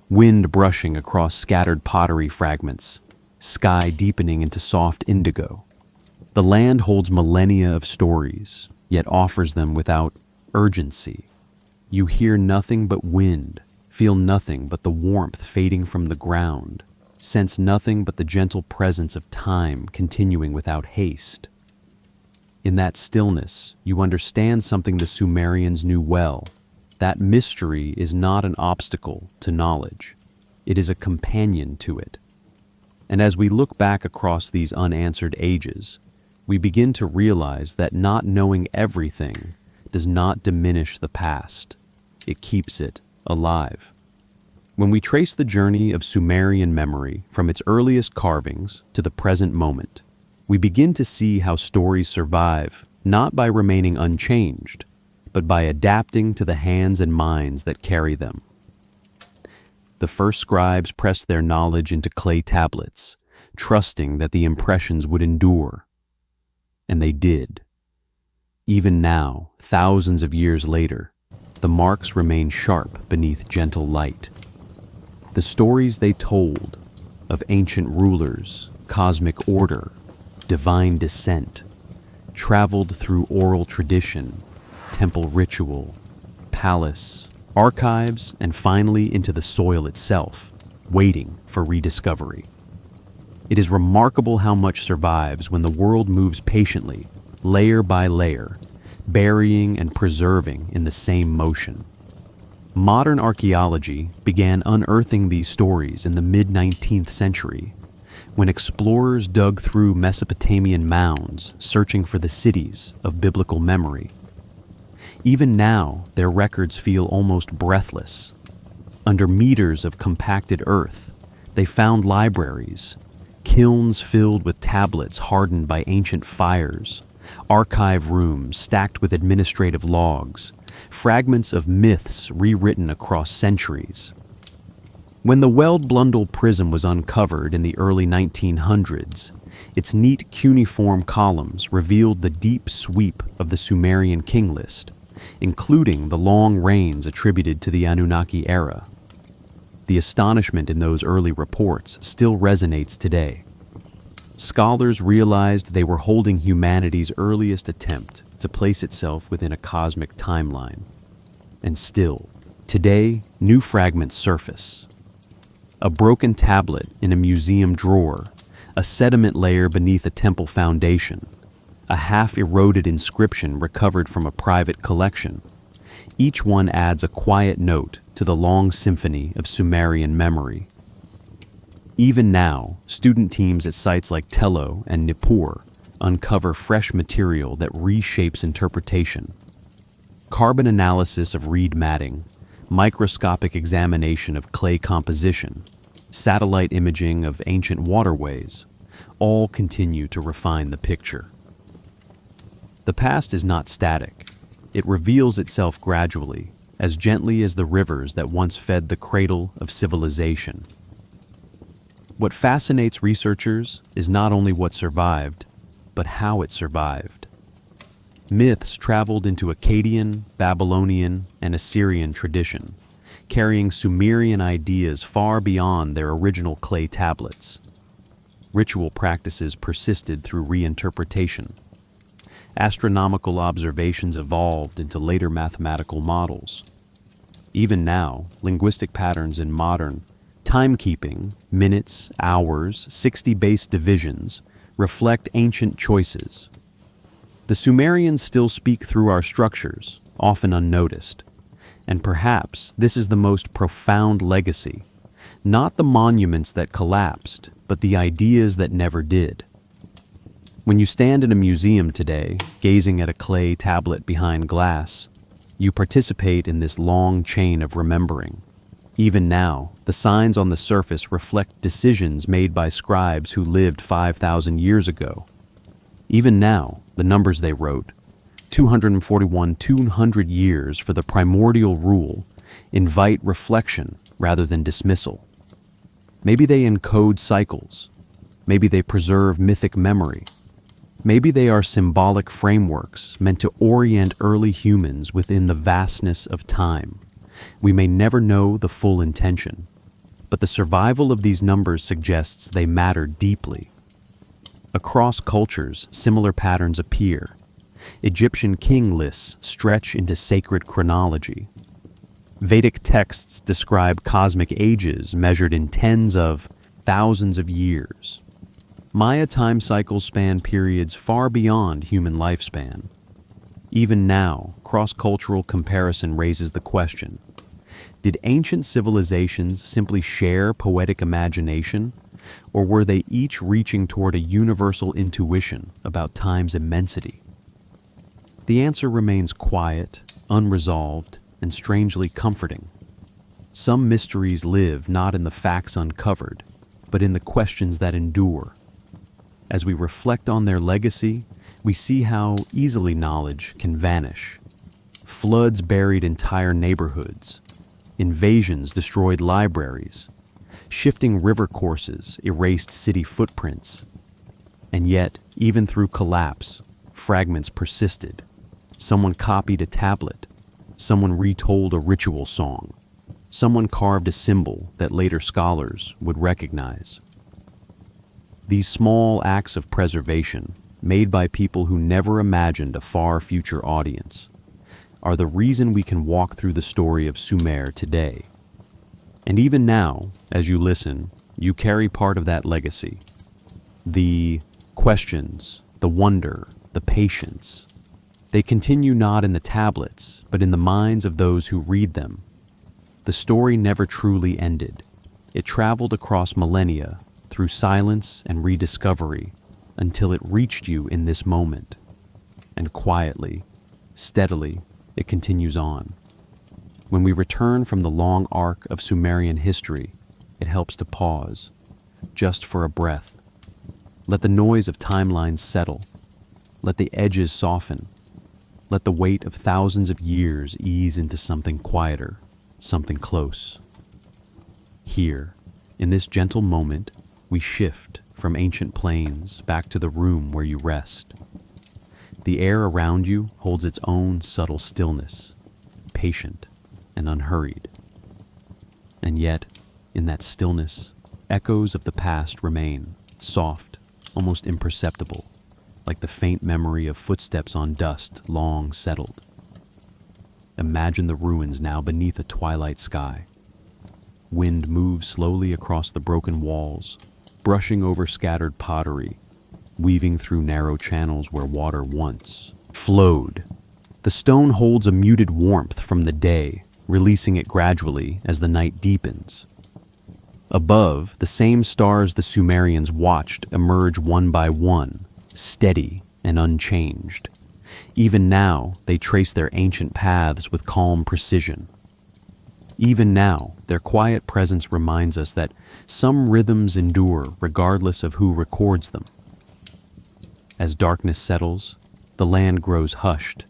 wind brushing across scattered pottery fragments, sky deepening into soft indigo. The land holds millennia of stories, yet offers them without urgency. You hear nothing but wind, feel nothing but the warmth fading from the ground, sense nothing but the gentle presence of time continuing without haste. In that stillness, you understand something the Sumerians knew well. That mystery is not an obstacle to knowledge. It is a companion to it. And as we look back across these unanswered ages, we begin to realize that not knowing everything does not diminish the past. It keeps it alive. When we trace the journey of Sumerian memory from its earliest carvings to the present moment, we begin to see how stories survive not by remaining unchanged, but by adapting to the hands and minds that carry them. The first scribes pressed their knowledge into clay tablets, trusting that the impressions would endure. And they did. Even now, thousands of years later, the marks remain sharp beneath gentle light. The stories they told of ancient rulers, cosmic order, divine descent, traveled through oral tradition, temple ritual, palace, archives, and finally into the soil itself, waiting for rediscovery. It is remarkable how much survives when the world moves patiently, layer by layer, burying and preserving in the same motion. Modern archaeology began unearthing these stories in the mid-19th century, when explorers dug through Mesopotamian mounds searching for the cities of biblical memory. Even now, their records feel almost breathless. Under meters of compacted earth, they found libraries, kilns filled with tablets hardened by ancient fires, archive rooms stacked with administrative logs, fragments of myths rewritten across centuries. When the Weld-Blundell Prism was uncovered in the early 1900s, its neat cuneiform columns revealed the deep sweep of the Sumerian king list, including the long reigns attributed to the Anunnaki era. The astonishment in those early reports still resonates today. Scholars realized they were holding humanity's earliest attempt to place itself within a cosmic timeline. And still, today, new fragments surface. A broken tablet in a museum drawer, a sediment layer beneath a temple foundation, a half-eroded inscription recovered from a private collection. Each one adds a quiet note to the long symphony of Sumerian memory. Even now, student teams at sites like Tello and Nippur uncover fresh material that reshapes interpretation. Carbon analysis of reed matting, microscopic examination of clay composition, satellite imaging of ancient waterways, all continue to refine the picture. The past is not static. It reveals itself gradually, as gently as the rivers that once fed the cradle of civilization. What fascinates researchers is not only what survived, but how it survived. Myths traveled into Akkadian, Babylonian, and Assyrian tradition, carrying Sumerian ideas far beyond their original clay tablets. Ritual practices persisted through reinterpretation. Astronomical observations evolved into later mathematical models. Even now, linguistic patterns in modern timekeeping, minutes, hours, 60 base divisions, reflect ancient choices. The Sumerians still speak through our structures, often unnoticed. And perhaps this is the most profound legacy, not the monuments that collapsed, but the ideas that never did. When you stand in a museum today, gazing at a clay tablet behind glass, you participate in this long chain of remembering. Even now, the signs on the surface reflect decisions made by scribes who lived 5,000 years ago. Even now, the numbers they wrote, 200 years for the primordial rule, invite reflection rather than dismissal. Maybe they encode cycles. Maybe they preserve mythic memory. Maybe they are symbolic frameworks meant to orient early humans within the vastness of time. We may never know the full intention, but the survival of these numbers suggests they matter deeply. Across cultures, similar patterns appear. Egyptian king lists stretch into sacred chronology. Vedic texts describe cosmic ages measured in tens of thousands of years. Maya time cycles span periods far beyond human lifespan. Even now, cross-cultural comparison raises the question: did ancient civilizations simply share poetic imagination, or were they each reaching toward a universal intuition about time's immensity? The answer remains quiet, unresolved, and strangely comforting. Some mysteries live not in the facts uncovered, but in the questions that endure. As we reflect on their legacy, we see how easily knowledge can vanish. Floods buried entire neighborhoods. Invasions destroyed libraries. Shifting river courses erased city footprints. And yet, even through collapse, fragments persisted. Someone copied a tablet. Someone retold a ritual song. Someone carved a symbol that later scholars would recognize. These small acts of preservation, made by people who never imagined a far future audience, are the reason we can walk through the story of Sumer today. And even now, as you listen, you carry part of that legacy. The questions, the wonder, the patience, they continue not in the tablets, but in the minds of those who read them. The story never truly ended. It traveled across millennia, through silence and rediscovery, until it reached you in this moment. And quietly, steadily, it continues on. When we return from the long arc of Sumerian history, it helps to pause, just for a breath. Let the noise of timelines settle. Let the edges soften. Let the weight of thousands of years ease into something quieter, something close. Here, in this gentle moment, we shift from ancient plains back to the room where you rest. The air around you holds its own subtle stillness, patient and unhurried. And yet, in that stillness, echoes of the past remain, soft, almost imperceptible, like the faint memory of footsteps on dust long settled. Imagine the ruins now beneath a twilight sky. Wind moves slowly across the broken walls, brushing over scattered pottery, weaving through narrow channels where water once flowed. The stone holds a muted warmth from the day, releasing it gradually as the night deepens. Above, the same stars the Sumerians watched emerge one by one, steady and unchanged. Even now, they trace their ancient paths with calm precision. Even now, their quiet presence reminds us that some rhythms endure regardless of who records them. As darkness settles, the land grows hushed.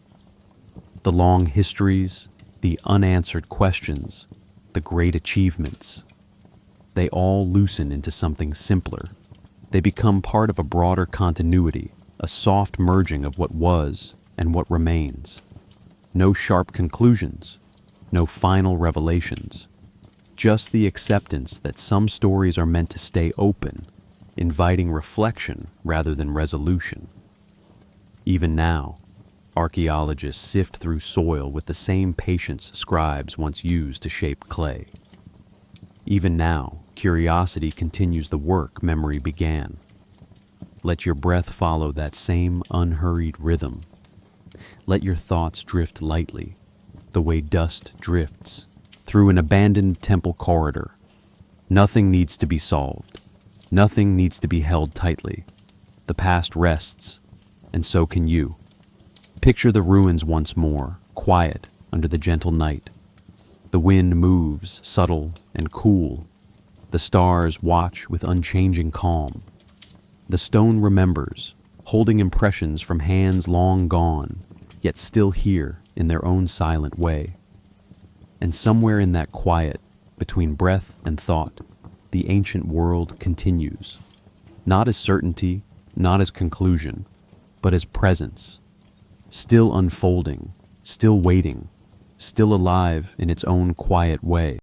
The long histories, the unanswered questions, the great achievements, they all loosen into something simpler. They become part of a broader continuity, a soft merging of what was and what remains. No sharp conclusions, no final revelations, just the acceptance that some stories are meant to stay open, inviting reflection rather than resolution. Even now, archaeologists sift through soil with the same patience scribes once used to shape clay. Even now, curiosity continues the work memory began. Let your breath follow that same unhurried rhythm. Let your thoughts drift lightly, the way dust drifts, through an abandoned temple corridor. Nothing needs to be solved. Nothing needs to be held tightly. The past rests, and so can you. Picture the ruins once more, quiet under the gentle night. The wind moves, subtle and cool. The stars watch with unchanging calm. The stone remembers, holding impressions from hands long gone, yet still here in their own silent way. And somewhere in that quiet, between breath and thought, the ancient world continues, not as certainty, not as conclusion, but as presence, still unfolding, still waiting, still alive in its own quiet way.